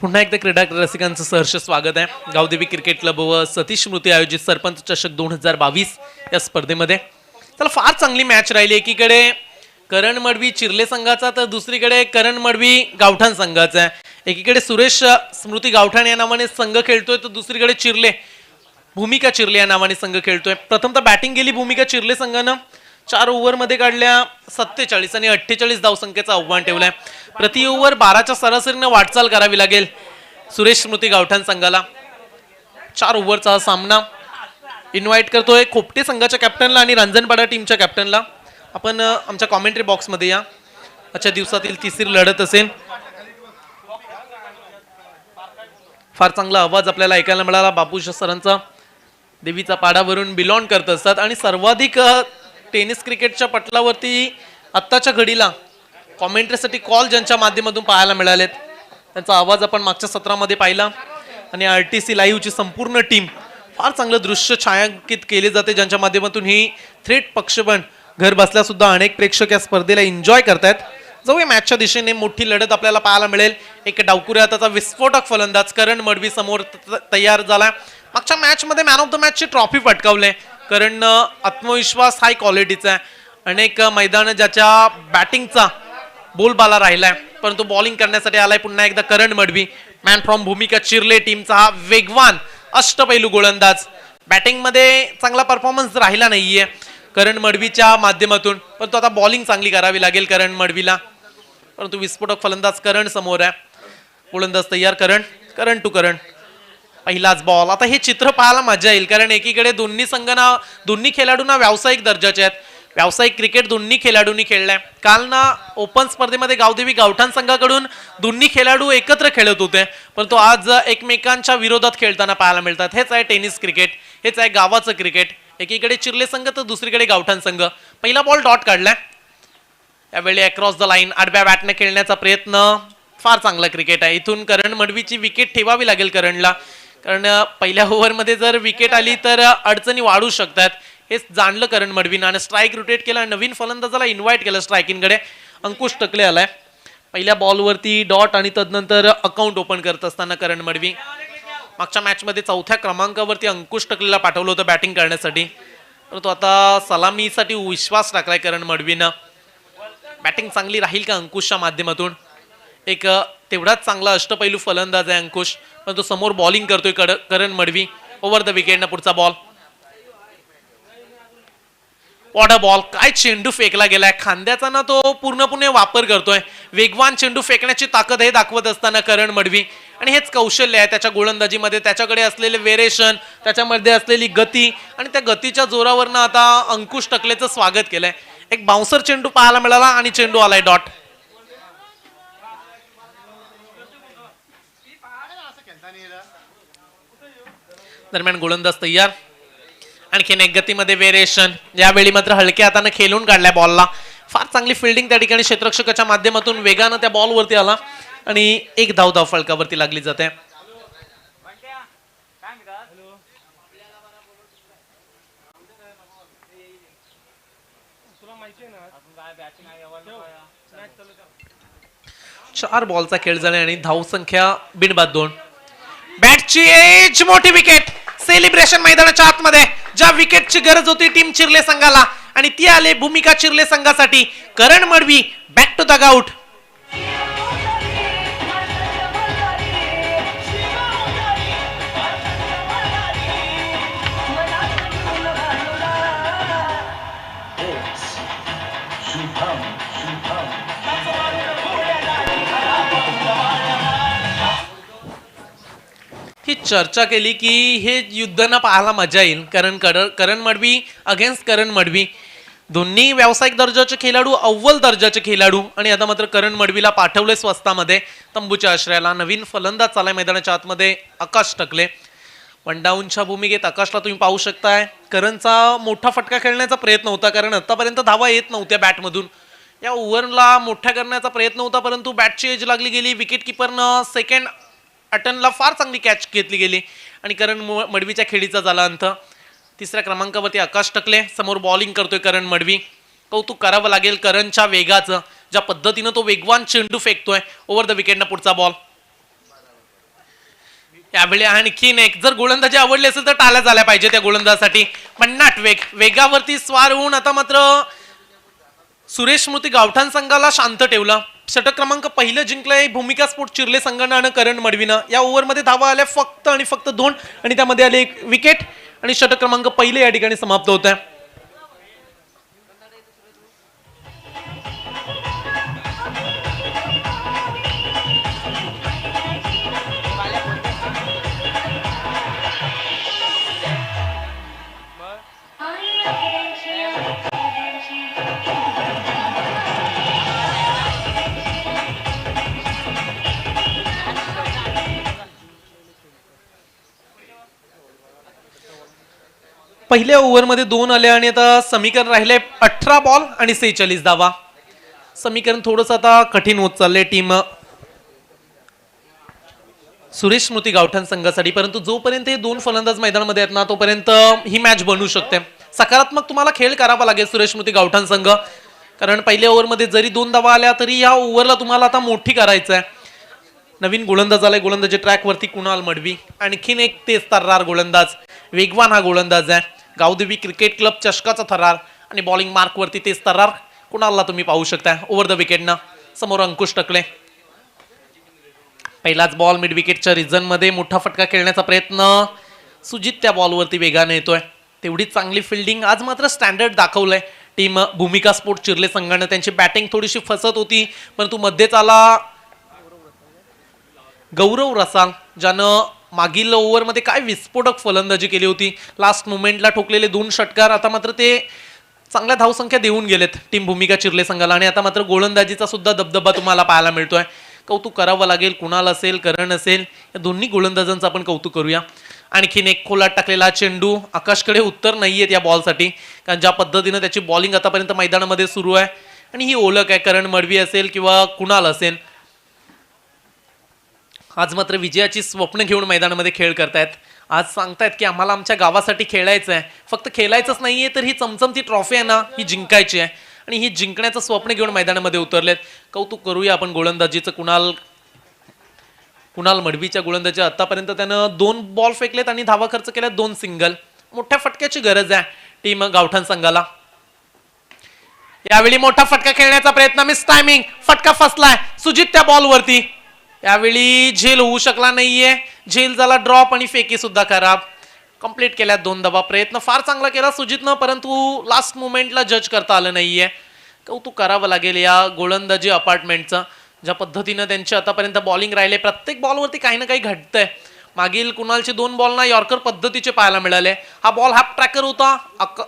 पुन्हा एकदा क्रीडा रसिकांचं सहर्ष स्वागत आहे. गावदेवी क्रिकेट क्लब व सतीश स्मृती आयोजित सरपंच चषक 2022 या स्पर्धेमध्ये. चला फार चांगली मॅच राहिली. एकीकडे करण मडवी चिर्ले संघाचा तर दुसरीकडे करण मडवी गावठाण संघाचा आहे. एकीकडे सुरेश स्मृती गावठाण या नावाने संघ खेळतोय तर दुसरीकडे चिर्ले भूमिका चिर्ले या नावाने संघ खेळतोय. प्रथमतः बॅटिंग गेली भूमिका चिर्ले संघानं 4 ओव्हरमध्ये काढल्या 47 आणि 48 धावसंख्येचं आव्हान ठेवलंय. प्रति ओव्हर 12च्या सरासरीनं वाटचाल करावी लागेल सुरेश स्मृती गावठाण संघाला. 4 ओव्हरचा हा सामना. इन्व्हाइट करतोय खोपटे संघाच्या कॅप्टनला आणि रांजणपाडा टीमच्या कॅप्टनला. आपण आमच्या कॉमेंट्री बॉक्समध्ये या. आजच्या दिवसातील तिसरी लढत असेल. फार चांगला आवाज आपल्याला ऐकायला मिळाला. बाबूशा सरांचा देवीचा पाडावरून बिलॉंग करत असतात आणि सर्वाधिक टेनिस क्रिकेटच्या पटलावरती आत्ताच्या घडीला कॉमेंट्रीसाठी कॉल ज्यांच्या माध्यमातून पाहायला मिळालेत त्यांचा आवाज आपण मागच्या सत्रामध्ये पाहिला. आणि RTC लाईव्हची संपूर्ण टीम फार चांगलं दृश्य छायांकित केले जाते ज्यांच्या माध्यमातून ही थेट प्रक्षेपण घर बसल्या सुद्धा अनेक प्रेक्षक या स्पर्धेला एन्जॉय करतायत. जाऊया मॅचच्या दिशेने. मोठी लढत आपल्याला पाहायला मिळेल. एक डावकुऱ्या हाताचा विस्फोटक फलंदाज करण मडवी समोर तयार झाला. मागच्या मॅच मध्ये मॅन ऑफ द मॅचची ट्रॉफी पटकावले. करण आत्मविश्वास हाय क्वालिटीचा आहे. अनेक मैदान ज्याच्या बॅटिंगचा बोलबाला राहिलाय परंतु बॉलिंग करण्यासाठी आलाय पुन्हा एकदा करण मडवी. मॅन फ्रॉम भूमिका चिर्ले टीमचा हा वेगवान अष्टपैलू गोलंदाज. बॅटिंग मध्ये चांगला परफॉर्मन्स राहिला नाहीये करण मडवीच्या माध्यमातून परंतु आता बॉलिंग चांगली करावी लागेल करण मडवीला. परंतु विस्फोटक फलंदाज करण समोर आहे. गोलंदाज तयार करण. करण टू करण. पहिलाच बॉल. आता हे चित्र पाहायला मजा येईल कारण एकीकडे दोन्ही खेळाडूंना व्यावसायिक दर्जाचे आहेत. व्यावसायिक क्रिकेट दोन्ही खेळाडूंनी खेळलाय. काल ना ओपन स्पर्धेमध्ये गावदेवी गावठाण संघाकडून दोन्ही खेळाडू एकत्र खेळत होते परंतु आज एकमेकांच्या विरोधात खेळताना पाहायला मिळतात. हेच आहे टेनिस क्रिकेट. हेच आहे गावाचं क्रिकेट. एकीकडे चिर्ले संघ तर दुसरीकडे गावठाण संघ. पहिला बॉल डॉट काढलाय. यावेळी अक्रॉस द लाईन आडव्या बॅटने खेळण्याचा प्रयत्न. फार चांगला क्रिकेट आहे. इथून करण मडवीची विकेट ठेवावी लागेल करणला कारण पहिल्या ओव्हरमध्ये जर विकेट आली तर अडचणी वाढू शकतात. हेच जाणलं करण मडवीनं आणि स्ट्राईक रोटेट केला. नवीन फलंदाजाला इन्व्हाइट केलं स्ट्रायकिंगकडे. अंकुश टकले आलाय. पहिल्या बॉलवरती डॉट आणि तदनंतर अकाउंट ओपन करत असताना करण मडवी. मागच्या मॅच मध्ये 4थ्या क्रमांकावरती अंकुश टकलेला पाठवलं होतं बॅटिंग करण्यासाठी परंतु आता सलामीसाठी विश्वास टाकलाय करण मडवीनं. बॅटिंग चांगली राहील का अंकुशच्या माध्यमातून. एक तेवढाच चांगला अष्टपैलू फलंदाज आहे अंकुश परंतु समोर बॉलिंग करतोय करण मडवी. ओव्हर द विकेट ना पुढचा बॉल. What a ball. काय चेंडू फेकला गेलाय. खांद्याचा ना तो पूर्णपणे वापर करतोय. वेगवान चेंडू फेकण्याची ताकद हे दाखवत असताना करण मडवी आणि हेच कौशल्य आहे त्याच्या गोलंदाजीमध्ये. त्याच्याकडे असलेले वेरिएशन त्याच्यामध्ये असलेली गती आणि त्या गतीच्या जोरावरनं आता अंकुश टकलेचं स्वागत केलंय. एक बाउन्सर चेंडू पाहायला मिळाला आणि चेंडू आलाय डॉट. दरम्यान गोलंदाज तयार. आणखीन एक गतीमध्ये वेरिएशन. यावेळी मात्र हलक्या हाताने खेळून काढलाय बॉलला. फार चांगली फिल्डिंग त्या ठिकाणी क्षेत्ररक्षकाच्या माध्यमातून वेगानं त्या बॉलवरती आला आणि एक धाव फलकावरती लागली जाते. चार बॉलचा खेळ झाला आणि धाव संख्या बिनबाद 2. बॅटची एज मोठी विकेट. सेलिब्रेशन मैदानाच्या आतमध्ये ज्या विकेटची गरज होती टीम चिर्ले संघाला आणि ती आले भूमिका चिर्ले संघासाठी. Karan Madvi back to the out. ही चर्चा केली की हे युद्ध ना पाहायला मजा येईल कारण करण मडवी अगेन्स्ट करण मडवी. दोन्ही व्यावसायिक दर्जाचे खेळाडू अव्वल दर्जाचे खेळाडू आणि आता मात्र करण मडवीला पाठवले स्वस्तामध्ये तंबूच्या आश्रयाला. नवीन फलंदाज चालाय मैदानाच्या आतमध्ये आकाश टकले. 1 डाऊनच्या भूमिकेत आकाशला तुम्ही पाहू शकताय. करणचा मोठा फटका खेळण्याचा प्रयत्न होता कारण आतापर्यंत धावा येत नव्हत्या बॅटमधून. या ओव्हरला मोठा करण्याचा प्रयत्न होता परंतु बॅटची एज लागली गेली. विकेट किपरनं सेकंड अटनला फार चांगली कॅच घेतली गेली आणि करण मडवीच्या खेळीचा झाला अंत. 3ऱ्या क्रमांकावरती आकाश टकले. समोर बॉलिंग करतोय करण मडवी. कौतुक करावं लागेल करणच्या वेगाचं. ज्या पद्धतीनं तो वेगवान चेंडू फेकतोय. ओव्हर द विकेट ना पुढचा बॉल. यावेळी आणखीन एक जर गोलंदाजी आवडली असेल तर टाळ्या झाल्या पाहिजे त्या गोलंदाजासाठी. भन्नाट वेगावरती स्वार होऊन आता मात्र सुरेश स्मृती गावठाण संघाला शांत ठेवलं. षटक क्रमांक पहिलं जिंकलंय भूमिका स्पोर्ट चिर्ले संघानं आणि करण मडवीनं. या ओव्हरमध्ये धावा आल्या फक्त आणि फक्त 2 आणि त्यामध्ये आले एक विकेट आणि षटक क्रमांक पहिले या ठिकाणी समाप्त होत आहे. पहिल्या ओव्हरमध्ये 2 आले आणि आता समीकरण राहिले 18 बॉल आणि 46 धावा. समीकरण थोडंसं आता कठीण होत चाललंय टीम सुरेश स्मृती गावठाण संघासाठी. परंतु जोपर्यंत हे 2 फलंदाज मैदानामध्ये आहेत ना तोपर्यंत ही मॅच बनू शकते. सकारात्मक तुम्हाला खेळ करावा लागेल सुरेश स्मृती गावठाण संघ, कारण पहिल्या ओव्हरमध्ये जरी 2 धावा आल्या तरी या ओव्हरला तुम्हाला आता मोठी करायचं आहे. नवीन गोलंदाज आलाय गोलंदाजी ट्रॅकवरती कुणाल मडवी, आणखीन एक तेज तर्रार गोलंदाज, वेगवान हा गोलंदाज आहे. गावदेवी क्रिकेट क्लब चषकाचा थरार आणि बॉलिंग मार्कवरती तेज तर्रार कुणालला तुम्ही पाहू शकता ओव्हर द विकेटनं. समोर अंकुश टकले. पहिलाच बॉल मिड विकेटच्या रिजन मध्ये मोठा फटका खेळण्याचा प्रयत्न. सुजित त्या बॉलवरती वेगाने येतोय. तेवढी चांगली फिल्डिंग. आज मात्र स्टँडर्ड दाखवलंय टीम भूमिका स्पोर्ट चिर्ले संघानं. त्यांची बॅटिंग थोडीशी फसत होती, परंतु मध्येच आला गौरव रसाल, ज्यानं मागील ओव्हरमध्ये काय विस्फोटक फलंदाजी केली होती. लास्ट मोमेंटला ठोकलेले 2 षटकार आता मात्र ते चांगल्या धावसंख्या देऊन गेलेत टीम भूमिका चिर्ले संघाला. आणि आता मात्र गोलंदाजीचा सुद्धा दबदबा तुम्हाला पाहायला मिळतोय. कौतुक करावं लागेल. कुणाल असेल, करण असेल, या दोन्ही गोलंदाजांचं आपण कौतुक करूया. आणखीन एक खोलात टाकलेला चेंडू. आकाशकडे उत्तर नाहीयेत या बॉलसाठी, कारण ज्या पद्धतीनं त्याची बॉलिंग आतापर्यंत मैदानामध्ये सुरू आहे आणि ही ओळख आहे. करण मडवी असेल किंवा कुणाल असेल, आज मात्र विजयाची स्वप्न घेऊन मैदानामध्ये खेळ करतायत. आज सांगतायत की आम्हाला आमच्या गावासाठी खेळायचं आहे. फक्त खेळायचंच नाहीये तर ही चमचमती ट्रॉफी आहे ना, ही जिंकायची आहे आणि ही जिंकण्याचं स्वप्न घेऊन मैदानामध्ये उतरलेत. कौतुक करूया आपण गोलंदाजीचं. कुणाल मडवीच्या गोलंदाजी. आतापर्यंत त्यानं 2 बॉल फेकलेत आणि धावा खर्च केल्यात 2 सिंगल. मोठ्या फटक्याची गरज आहे टीम गावठाण संघाला. यावेळी मोठा फटका खेळण्याचा प्रयत्न. Miss timing. फटका फसलाय सुजित त्या बॉलवरती. यावेळी झेल होऊ शकला नाहीये. झेल झाला ड्रॉप आणि फेकी सुद्धा खराब. कंप्लीट केल्यात 2 धावा. प्रयत्न फार चांगला केला सुजितनं, परंतु लास्ट मोमेंटला जज करता आलं नाहीये. कौतुक करावं लागेल या गोलंदाजी अपार्टमेंटचं. ज्या पद्धतीनं त्यांचे आतापर्यंत बॉलिंग राहिले, प्रत्येक बॉलवरती काही ना काही घडतंय. मागील कुणालचे 2 बॉल ना यॉर्कर पद्धतीचे पाहायला मिळाले. हा बॉल हाफ ट्रॅकर होता.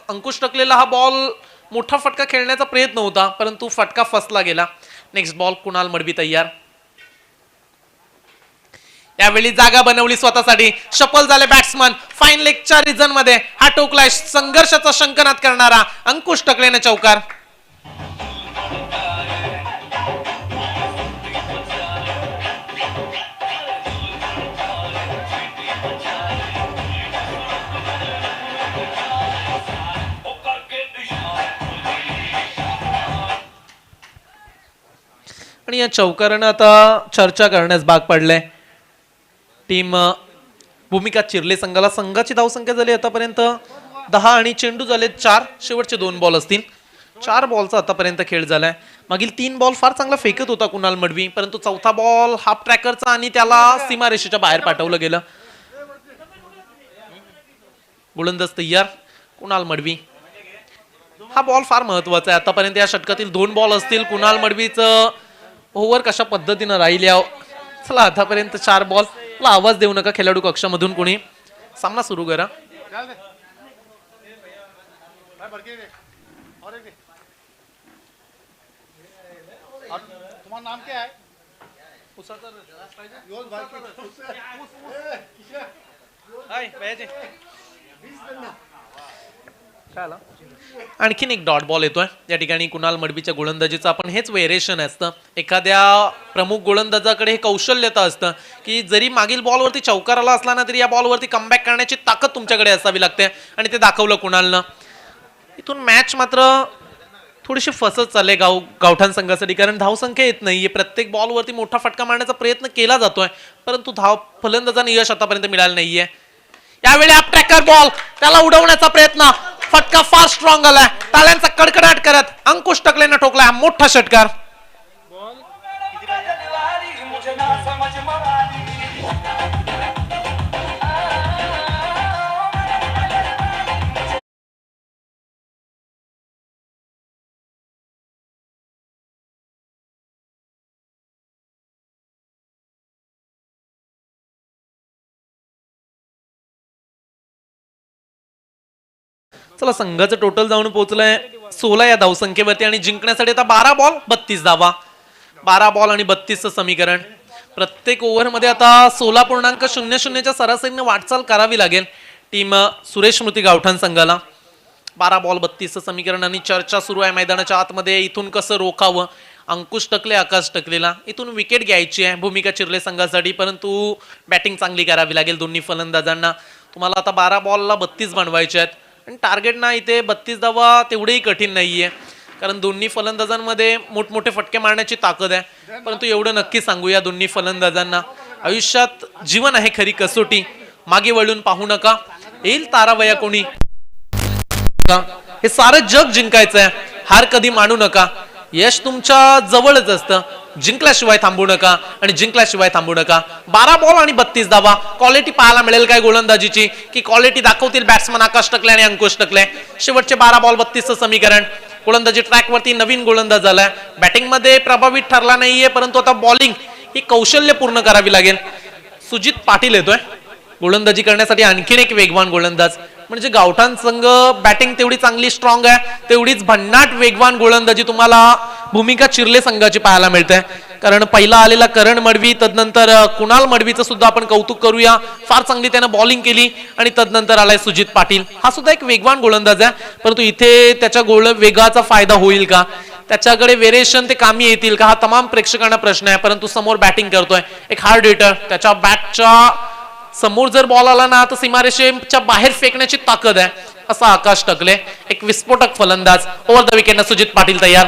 अंकुश टकलेला हा बॉल मोठा फटका खेळण्याचा प्रयत्न होता, परंतु फटका फसला गेला. नेक्स्ट बॉल कुणाल मडवी तयार. यावेळी जागा बनवली स्वतःसाठी. शफल झाले बॅट्समन. फाईन लेगच्या रिजन मध्ये हा टोकलाय. संघर्षाचा शंकनाद करणारा अंकुश टकलेने चौकार. आणि या चौकारानं आता चर्चा करण्यास भाग पडलंय टीम भूमिका चिर्ले संघाला. संघाची धावसंख्या झाली आतापर्यंत 10 आणि चेंडू झाले 4. शेवटचे 2 बॉल असतील. 4 बॉलचा आतापर्यंत खेळ झालाय. मागील 3 बॉल फार चांगला फेकत होता कुणाल मडवी, परंतु चौथा बॉल हाफ ट्रॅकरचा आणि त्याला सीमारेषेच्या बाहेर पाठवलं गेलं. गोलंदाज तयार कुणाल मडवी. हा बॉल फार महत्वाचा आहे. आतापर्यंत या षटकातील 2 बॉल असतील. कुणाल मडवीचं ओव्हर कशा पद्धतीनं राहील या. चला आतापर्यंत 4 बॉल. आवाज देऊ नका खेळाडू कक्षामधून कोणी. सामना सुरू करा. तुम्हारा नाम क्या है? आणखीन एक डॉट बॉल येतोय या ठिकाणी कुणाल मडवीच्या गोलंदाजीचं. आपण हेच व्हेरिएशन असतं. एखाद्या प्रमुख गोलंदाजाकडे हे कौशल्यता असतं की जरी मागील बॉलवरती चौकार आला असला ना तरी या बॉलवरती कमबॅक करण्याची ताकद तुमच्याकडे असावी लागते आणि ते दाखवलं कुणालनं. इथून मॅच मात्र थोडीशी फसत चालले गावठाण संघासाठी, कारण धावसंख्या येत नाहीये. प्रत्येक बॉलवरती मोठा फटका मारण्याचा प्रयत्न केला जातोय, परंतु फलंदाजांना यश आतापर्यंत मिळालं नाहीये. यावेळी अप ट्रॅकर बॉल, त्याला उडवण्याचा प्रयत्न. फटका फार स्ट्रॉंग आलाय. टाळ्यांचा कडकडाट करत अंकुश टकलेनं ठोकला हा मोठा षटकार. चला संघाचं टोटल जाऊन पोहोचलंय 16 या धावसंख्येवरती आणि जिंकण्यासाठी आता 12 बॉल 32 धावा. 12 बॉल आणि 32चं समीकरण. प्रत्येक ओव्हरमध्ये आता 16.00च्या सरासरीने वाटचाल करावी लागेल टीम सुरेश स्मृती गावठाण संघाला. 12 बॉल 32चं समीकरण आणि चर्चा सुरू आहे मैदानाच्या आतमध्ये. इथून कसं रोखावं, अंकुश टकले आकाश टकलेला इथून विकेट घ्यायची आहे भूमिका चिरले संघासाठी, परंतु बॅटिंग चांगली करावी लागेल दोन्ही फलंदाजांना. तुम्हाला आता 12 बॉलला 32 बनवायचे आहेत आणि टार्गेट ना इथे 32 धावा तेवढेही कठीण नाहीये, कारण दोन्ही फलंदाजांमध्ये मोठमोठे फटके मारण्याची ताकद आहे. परंतु एवढं नक्की सांगूया दोन्ही फलंदाजांना, आयुष्यात जीवन आहे खरी कसोटी, मागे वळून पाहू नका, येईल तारावया कोणी. हे सारं जग जिंकायचं आहे, हार कधी मानू नका. यश तुमच्या जवळच असतं, जिंकल्याशिवाय थांबू नका आणि जिंकल्याशिवाय थांबू नका. 12 बॉल आणि 32 धावा. क्वालिटी पाहायला मिळेल काय गोलंदाजीची, की क्वालिटी दाखवतील बॅट्समन आकाश टकले आणि अंकुश टकले. शेवटचे 12 बॉल 32चं समीकरण. गोलंदाजी ट्रॅकवरती नवीन गोलंदाज झालाय. बॅटिंग मध्ये प्रभावित ठरला नाहीये, परंतु आता बॉलिंग ही कौशल्य पूर्ण करावी लागेल. सुजित पाटील येतोय गोलंदाजी करण्यासाठी, आणखीन एक वेगवान गोलंदाज. म्हणजे गावठाण संघ बॅटिंग तेवढी चांगली स्ट्रॉंग आहे, तेवढीच भन्नाट वेगवान गोलंदाजी तुम्हाला भूमिका चिरले संघाची पाहायला मिळते. कारण पहिला आलेला करण मडवी, तदनंतर कुणाल मडवीचं सुद्धा आपण कौतुक करूया, फार चांगली त्यानं बॉलिंग केली. आणि तदनंतर आलाय सुजित पाटील, हा सुद्धा एक वेगवान गोलंदाज आहे. परंतु इथे त्याच्या वेगाचा फायदा होईल का, त्याच्याकडे व्हेरिएशन ते कामी येतील का, हा तमाम प्रेक्षकांना प्रश्न आहे. परंतु समोर बॅटिंग करतोय एक हार्ड हिटर, त्याच्या बॅटच्या समोर जर बॉल आला ना तर सीमारेषेच्या बाहेर फेकण्याची ताकद आहे असा आकाश टकले, एक विस्फोटक फलंदाज. Over the wicket Sujit Patil तयार.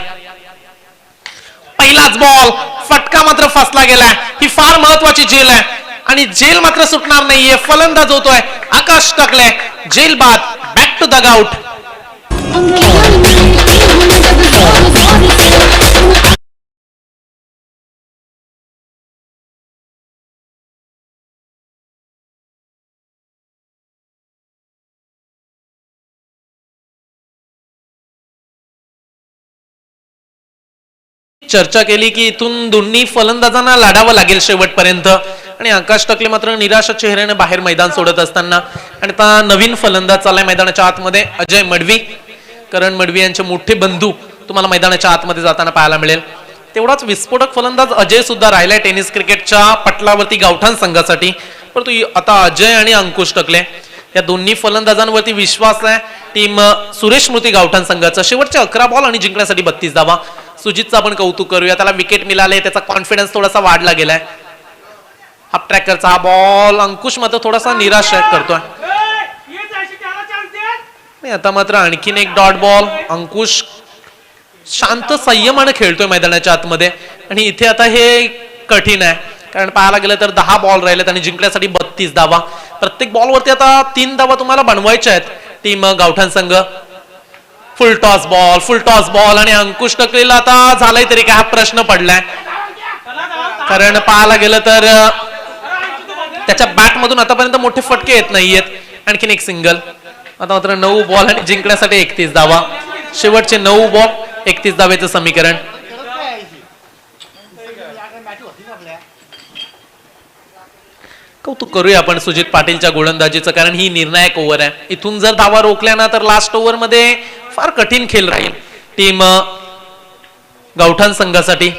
पहिलाच बॉल, फटका मात्र फसला गेलाय. ही फार महत्वाची झेल आहे आणि झेल मात्र सुटणार नाहीये. फलंदाज होतोय आकाश टकले. झेल बाद, बॅक टू द आउट. चर्चा केली की इथून दोन्ही फलंदाजांना लढावं लागेल शेवटपर्यंत, आणि आकाश टकले मात्र निराशा चेहऱ्याने बाहेर मैदान सोडत असताना. आणि आता नवीन फलंदाज चाललाय मैदानाच्या आतमध्ये, अजय मडवी. करण मडवी यांचे मोठे बंधू तुम्हाला मैदानाच्या आतमध्ये जाताना पाहायला मिळेल. तेवढाच विस्फोटक फलंदाज अजय सुद्धा राहिलाय टेनिस क्रिकेटच्या पटलावरती गावठाण संघासाठी. परंतु आता अजय आणि अंकुश टकले या दोन्ही फलंदाजांवरती विश्वास आहे टीम सुरेश स्मृती गावठाण संघाचा. शेवटचे 11 बॉल आणि जिंकण्यासाठी 32 धावा. सुजितचं आपण कौतुक करूया, त्याला विकेट मिळाले, त्याचा कॉन्फिडन्स थोडासा वाढला गेलाय. हाफ ट्रॅकरचा हा बॉल अंकुश मात्र थोडासा निराश करतोय. आता मात्र आणखीन एक डॉट बॉल. अंकुश शांत संयमाने खेळतोय मैदानाच्या आतमध्ये, आणि इथे आता हे कठीण आहे, कारण पाहायला गेलं तर 10 बॉल राहिलेत आणि जिंकण्यासाठी 32 धावा. प्रत्येक बॉलवरती आता 3 धावा तुम्हाला बनवायच्या आहेत टीम गावठाण संघ. फुल टॉस बॉल आणि अंकुश टकलेला आता झालाय तरी काय हा प्रश्न पडलाय, कारण पाहायला गेलं तर त्याच्या बॅट मधून आतापर्यंत मोठे फटके येत नाहीयेत. आणखीन एक सिंगल. आता मात्र 9 बॉल आणि जिंकण्यासाठी 31 धावा. शेवटचे 9 बॉल 31 धावेचं समीकरण. कौतुक करूया आपण सुजित पाटीलच्या गोलंदाजीचं, कारण ही निर्णायक ओव्हर आहे. इथून जर धावा रोखल्या ना तर लास्ट ओव्हर मध्ये फार कठीण खेळ राहील टीम गावठाण संघासाठी.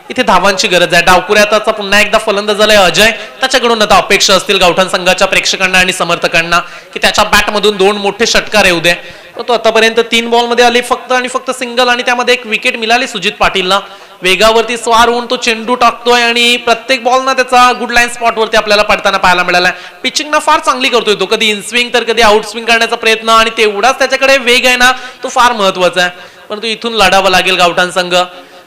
इथे धावांची गरज आहे. डावकुऱ्याचा पुन्हा एकदा फलंदाज झालाय अजय. त्याच्याकडून आता अपेक्षा असतील गावठाण संघाच्या प्रेक्षकांना आणि समर्थकांना की त्याच्या बॅट मधून 2 मोठे षटकार येऊ दे. तो आतापर्यंत 3 बॉल मध्ये आली फक्त आणि फक्त सिंगल, आणि त्यामध्ये एक विकेट मिळाली सुजित पाटीलला. वेगावरती स्वार होऊन तो चेंडू टाकतोय आणि प्रत्येक बॉल ना त्याचा गुड लाईन स्पॉट वरती आपल्याला पडताना पाहायला मिळाला. पिचिंग ना फार चांगली करतोय तो, कधी इन स्विंग तर कधी आउट स्विंग करण्याचा प्रयत्न, आणि तेवढाच त्याच्याकडे वेग आहे ना तो फार महत्वाचा आहे. परंतु इथून लढावं लागेल गावठाण संघ.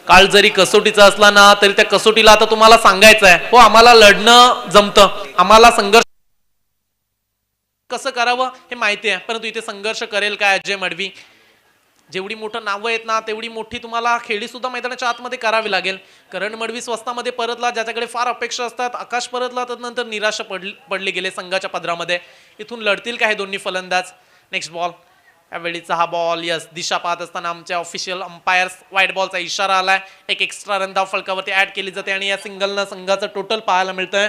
काळ जरी कसोटीचा असला ना तरी त्या कसोटीला आता तुम्हाला सांगायचं आहे, हो आम्हाला लढणं जमतं, आम्हाला संघर्ष कसं करावं हे माहिती आहे. परंतु इथे संघर्ष करेल काय अजय मडवी. जेवढी मोठं नावं आहेत ना तेवढी मोठी तुम्हाला खेळी सुद्धा मैदानाच्या आतमध्ये करावी लागेल. करण मडवी स्वस्तामध्ये परतला, ज्याच्याकडे फार अपेक्षा असतात. आकाश परतला, त्यानंतर निराशा पडली गेले संघाच्या पदरामध्ये. इथून लढतील काय दोन्ही फलंदाज. Next ball. यावेळीचा हा बॉल, यस, दिशा पाहत असताना आमच्या ऑफिशियल अंपायर्स व्हाईट बॉलचा इशारा आलाय. एक एक्स्ट्रा रन धाव फलकावरती ऍड केली जाते आणि या सिंगलनं संघाचं टोटल पाहायला मिळतंय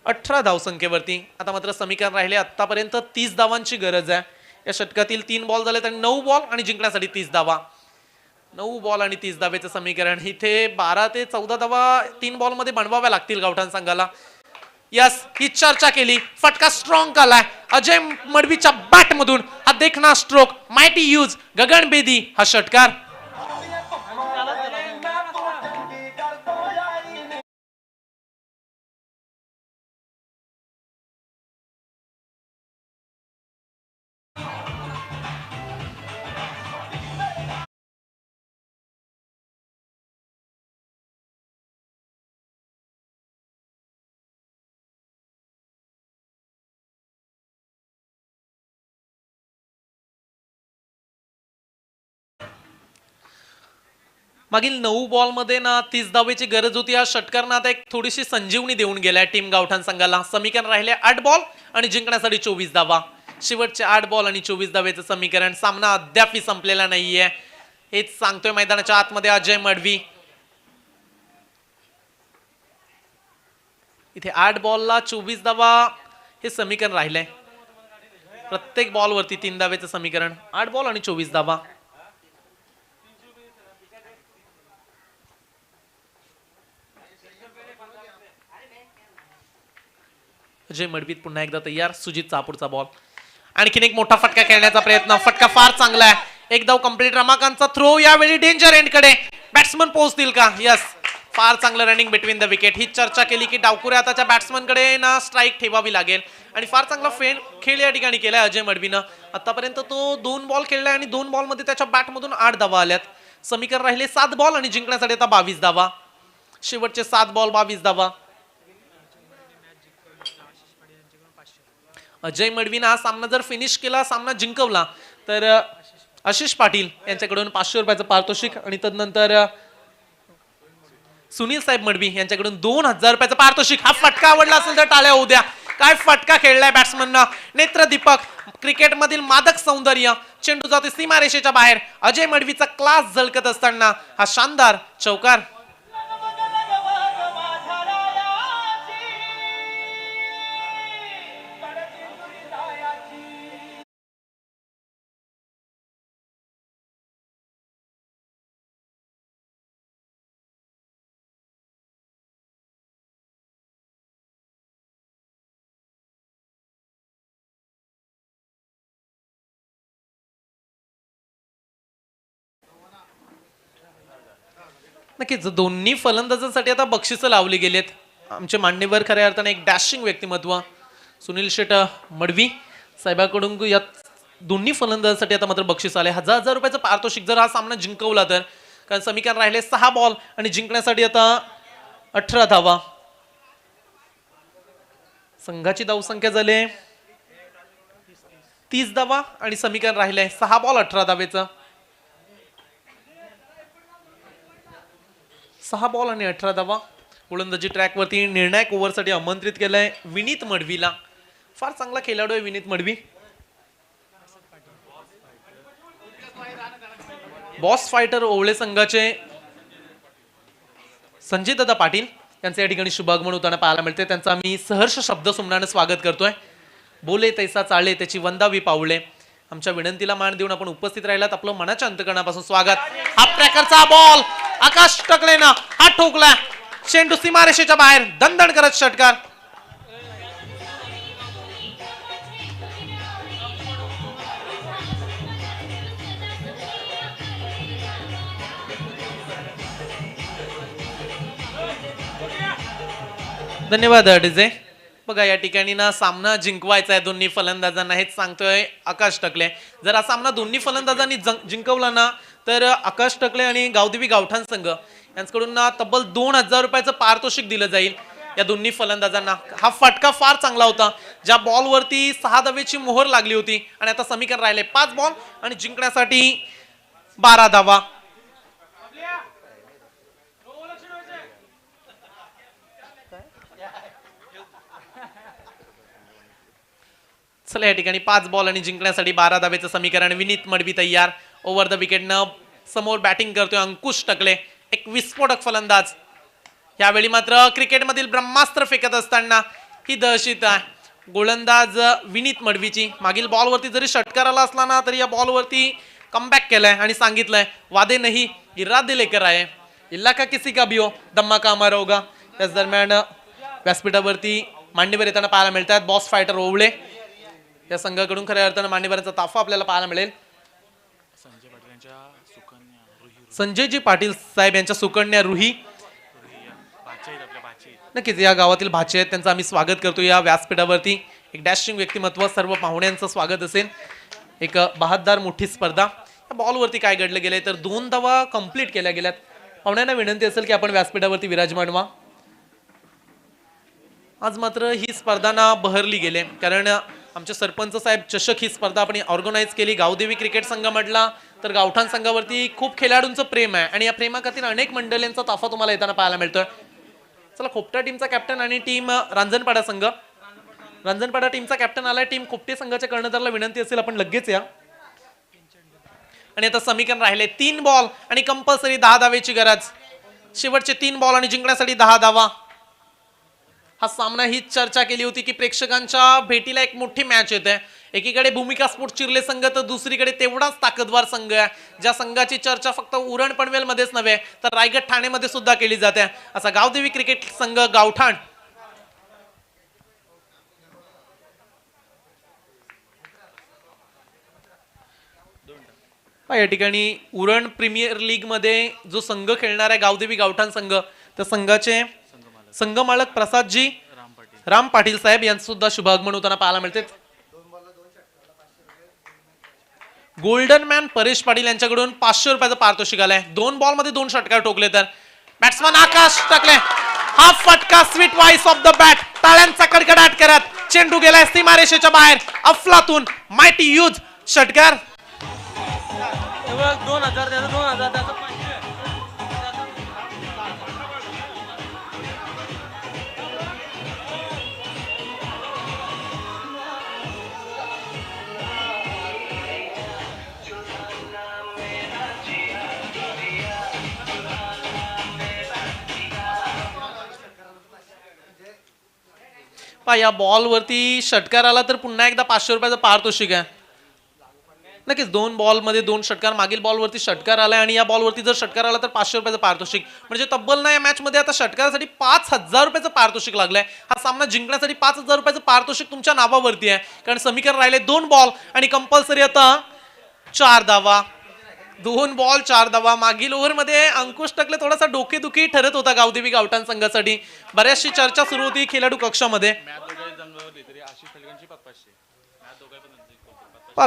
18 धावसंख्येवरती. आता मात्र समीकरण राहिले आतापर्यंत 30 धावांची गरज आहे. या षटकातील 3 बॉल झाले तर 9 बॉल आणि जिंकण्यासाठी 30 धावा. 9 बॉल आणि 30 धावेचं समीकरण. इथे 12 ते 14 धावा 3 बॉल मध्ये बनवाव्या लागतील गावठाण संघाला. यस, ही चर्चा केली. फटका स्ट्रॉंग आलाय अजय मडवीच्या बॅट मधून. हा देखना स्ट्रोक, मायटी यूज, गगन बेदी हा षटकार. मागील 9 बॉल मध्ये ना 30 धावेची गरज होती. या षटकारनं आता एक थोडीशी संजीवनी देऊन गेलाय टीम गावठाण संघाला. समीकरण राहिले 8 बॉल आणि जिंकण्यासाठी 24 धावा. शेवटचे 8 बॉल आणि 24 धावेचं समीकरण. सामना अद्याप संपलेला नाहीये, हेच सांगतोय मैदानाच्या आतमध्ये अजय मडवी. इथे 8 बॉलला 24 धावा हे समीकरण राहिलंय. प्रत्येक बॉल वरती 3 धावेचं समीकरण. 8 बॉल आणि 24 धावा. अजय मडवीत पुन्हा एकदा तयार. सुजित चापूरचा बॉल. आणखीन एक मोठा फटका खेळण्याचा प्रयत्न. फटका फार चांगला आहे. एक धाव कंप्लीट. रमाकांतचा थ्रो यावेळी डेंजर एंड कडे. बॅट्समन पोहोचतील का? यस, फार चांगलं रनिंग बिटवीन द विकेट. ही चर्चा केली की डावकुरे आताच्या बॅट्समन कडे ना स्ट्राईक ठेवावी लागेल आणि फार चांगला खेळ या ठिकाणी केलाय अजय मडवीनं. आतापर्यंत तो 2 बॉल खेळलाय आणि 2 बॉल मध्ये त्याच्या बॅट मधून 8 धावा आल्यात. समीकरण राहिले 7 बॉल आणि जिंकण्यासाठी आता 22 धावा. शेवटचे 7 बॉल 22 धावा. अजय मडवीनं हा सामना जर फिनिश केला, सामना जिंकवला तर आशिष पाटील यांच्याकडून 500 रुपयाचं पारितोषिक आणि तदनंतर सुनील साहेब मडवी यांच्याकडून 2000 रुपयाचं पारितोषिक. हा फटका आवडला असेल तर टाळ्या होऊ द्या. काय फटका खेळलाय बॅट्समननं. नेत्र दीपक, क्रिकेट मधील मादक सौंदर्य. चेंडू जाते सीमारेषेच्या बाहेर. अजय मडवीचा क्लास झळकत असताना हा शानदार चौकार. नक्कीच दोन्ही फलंदाजांसाठी आता बक्षिसं लावली गेलेत. आमचे मान्यवर खऱ्या अर्थाने एक डॅशिंग व्यक्तिमत्व सुनील शेट मडवी साहेबांकडून या दोन्ही फलंदाजांसाठी आता मात्र बक्षीस आले. 1000 रुपयाचं पारितोषिक जर हा सामना जिंकवला तर. कारण समीकरण राहिले 6 बॉल आणि जिंकण्यासाठी आता 18 धावा. संघाची धावसंख्या झाली 30 धावा आणि समीकरण राहिले 6 बॉल 18 धावेचं. 6 बॉल आणि 18 धावा. गोलंदाजी ट्रॅकवरती निर्णायक ओव्हरसाठी आमंत्रित केलंय विनीत मडवीला. फार चांगला खेळाडू आहे विनीत मडवी. बॉस फायटर ओवळे संघाचे संजय दादा पाटील यांचे या ठिकाणी शुभागमन होताना पाहायला मिळते. त्यांचा आम्ही सहर्ष शब्द सुमनाने स्वागत करतोय. बोले तैसा चाळे त्याची वंदावी पावले. आमच्या विनंतीला मान देऊन आपण उपस्थित राहिलात. आपलं मनाच्या अंतकरणापासून स्वागत. हा ट्रॅकरचा बॉल आकाश टकलेनं हा ठोकला. चेंडू सीमारेषेच्या बाहेर. दणदण करत षटकार. धन्यवाद डीजे. बघा या ठिकाणी ना सामना जिंकवायचा आहे दोन्ही फलंदाजांना, हेच सांगतोय आकाश टकले. जर हा सामना दोन्ही फलंदाजांनी जिंकवला ना तर आकाश टकले आणि गावदेवी गावठाण संघ यांच्याकडून ना तब्बल 2000 रुपयाचं पारितोषिक दिलं जाईल या दोन्ही फलंदाजांना. हा फटका फार चांगला होता. ज्या बॉलवरती 6 धावेची मोहर लागली होती आणि आता समीकरण राहिले 5 बॉल आणि जिंकण्यासाठी 12 धावा. चला या ठिकाणी 5 बॉल आणि जिंकण्यासाठी 12 धावेचं समीकरण. विनीत मडवी तयार. ओव्हर द विकेटनं समोर बॅटिंग करतोय अंकुश टकले, एक विस्फोटक फलंदाज. यावेळी मात्र क्रिकेटमधील ब्रह्मास्त्र फेकत असताना ही दहशत आहे. गोलंदाज विनीत मडवीची. मागील बॉलवरती जरी षटकार आला असला ना तरी या बॉलवरती कमबॅक केलाय आणि सांगितलंय वादे नाही इरादे लेकर आहे, इल्ला का किसी का भी हो दम्मा का हमारा होगा. त्याच दरम्यान व्यासपीठावरती मांडीवर येताना पाहायला मिळतात बॉस फायटर ओवळे. या संघाकडून खऱ्या अर्थानं मांडीवरांचा ताफा आपल्याला पाहायला मिळेल. संजयजी पाटील साहेब यांच्या सुकन्या रुही नक्कीच या गावातील भाचे आहेत, त्यांचं आम्ही स्वागत करतो या व्यासपीठावरती. एक डॅशिंग व्यक्तिमत्व, सर्व पाहुण्यांचं स्वागत असेल. एक बहाददार मोठी स्पर्धा. या बॉलवरती काय घडलं गेलंय तर 2 धावा कंप्लीट केल्या गेल्यात. पाहुण्यांना विनंती असेल की आपण व्यासपीठावरती विराजमान व्हा. आज मात्र ही स्पर्धा ना बहरली गेले, कारण आमचे सरपंच साहेब चषक ही स्पर्धा आपण ऑर्गनाईज केली. गावदेवी क्रिकेट संघ म्हटला तर गावठाण संघावरती खूप खेळाडूंचं प्रेम आहे आणि या प्रेमाखातीर अनेक मंडळींचा ताफा तुम्हाला येताना पाहायला मिळतोय. चला, खोपटा टीमचा कॅप्टन आणि टीम रांजणपाडा संघ. रांजणपाडा टीमचा कॅप्टन आलाय. टीम खोपटे संघाच्या कर्णधाराला विनंती असेल आपण लगेच या. आणि आता समीकरण राहिले 3 बॉल आणि कंपल्सरी 10 धावेची गरज. शेवटचे 3 बॉल आणि जिंकण्यासाठी 10 धावा. हा सामना हीच चर्चा केली होती की प्रेक्षकांच्या भेटीला एक मोठी मॅच येते. एकीकडे भूमिका स्पोर्ट्स चिर्ले संघ तर दुसरीकडे तेवढाच ताकदवार संघ आहे, ज्या संघाची चर्चा फक्त उरण पनवेल मध्येच नव्हे तर रायगड ठाणेमध्ये सुद्धा केली जाते. असा गावदेवी क्रिकेट संघ गावठाण. या ठिकाणी उरण प्रीमियर लीग मध्ये जो संघ खेळणार आहे गावदेवी गावठाण संघ, त्या संघाचे संघ मालक प्रसादजी राम पाटील साहेब यांचं सुद्धा शुभागमन होताना पाहायला मिळते. गोल्डन मॅन परेश पाटील यांच्याकडून 500 रुपयाचं पारितोषिक आलंय. 2 बॉल मध्ये 2 षटकार ठोकले तर बॅट्समन आकाश टाकले. हा फटका sweet voice of the bat. टाळ्यांचा कडकडाट करत चेंडू गेलाय सीमारेषेच्या बाहेर. अफलातून मायटी यूज षटकार. 2000 या बॉल वरती षटकार आला तर पुन्हा एकदा 500 रुपयाचं पारितोषिक आहे. नक्कीच 2 बॉल मध्ये 2 षटकार. मागील बॉल वरती षटकार आलाय आणि या बॉल वरती जर षटकार आला तर 500 रुपयाचं पारितोषिक. म्हणजे तब्बल ना या मॅच मध्ये आता षटकारासाठी 5000 रुपयाचं पारितोषिक लागलंय. हा सामना जिंकण्यासाठी 5000 रुपयाचं पारितोषिक तुमच्या नावावरती आहे, कारण समीकरण राहिले 2 बॉल आणि कंपल्सरी आता 4 धावा. 2 बॉल 4 धावा. मागील ओव्हर मध्ये अंकुश टकले थोडासा डोकेदुखी ठरत होता गावदेवी गावठाण संघासाठी. बऱ्याचशी चर्चा सुरू होती खेळाडू कक्षामध्ये.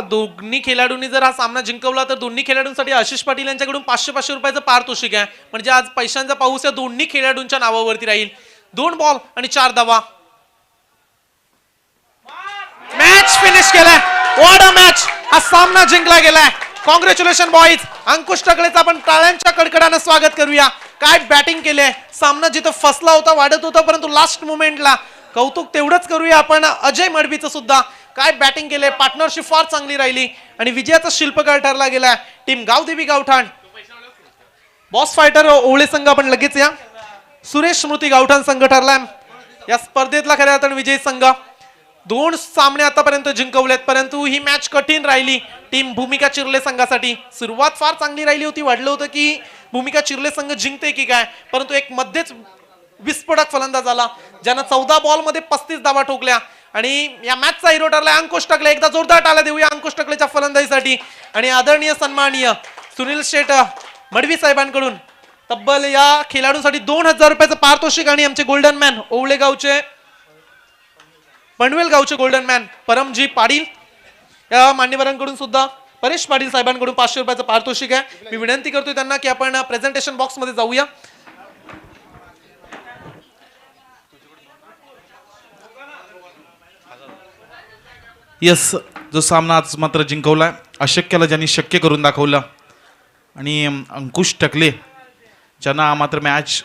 दोन्ही खेळाडूंनी जर हा सामना जिंकवला तर दोन्ही खेळाडूंसाठी आशिष पाटील यांच्याकडून 500 रुपयाचं पारितोषिक आहे. म्हणजे आज पैशांचा पाऊस या दोन्ही खेळाडूंच्या नावावरती राहील. 2 बॉल आणि 4 धावा. मॅच फिनिश केलाय. What a match. हा सामना जिंकला गेलाय. Congratulation boys. अंकुश टकलेचं आपण टाळ्यांच्या कडकडानं स्वागत करूया. काय बॅटिंग केले. सामना जिथं फसला होता, वाढत होता, परंतु लास्ट मोमेंटला कौतुक तेवढंच करूया आपण अजय मडवीचं सुद्धा. काय बॅटिंग केले. पार्टनरशिप फार चांगली राहिली आणि विजयाचा शिल्पकार ठरला गेला टीम गावदेवी गावठाण. बॉस फायटर ओवळे संघ आपण लगेच या. सुरेश स्मृती गावठाण संघ ठरलाय या स्पर्धेतला खऱ्या अर्थाने विजयी संघ. 2 सामने आतापर्यंत जिंकवलेत, परंतु ही मॅच कठीण राहिली टीम भूमिका चिर्ले संघासाठी. सुरुवात फार चांगली राहिली होती. वाटलं होतं की भूमिका चिर्ले संघ जिंकते की काय, परंतु एक मध्येच विस्फोटक फलंदाज आला ज्यानं 14 बॉल मध्ये 35 धावा ठोकल्या आणि या मॅचचा हिरो ठरला अंकुश टकले. एकदा जोरदार टाळ्या देऊया अंकुश टकलेच्या फलंदाजीसाठी. आणि आदरणीय सन्माननीय सुनील शेठ मडवी साहेबांकडून तब्बल या खेळाडूंसाठी 2000 रुपयाचं पारितोषिक आणि आमचे गोल्डन मॅन ओवळे गावचे पनवेल गावचे गोल्डन मॅन परमजी पाटील या मान्यवरांकडून सुद्धा परेश पाटील साहेबांकडून 500 रुपयाचं पारितोषिक आहे. मी विनंती करतोय त्यांना की आपण प्रेझेंटेशन बॉक्स मध्ये जाऊया. यस, जो सामना आज मात्र जिंकवला, अशक्याला ज्यांनी शक्य करून दाखवलं आणि अंकुश टकले ज्यांना मात्र मॅच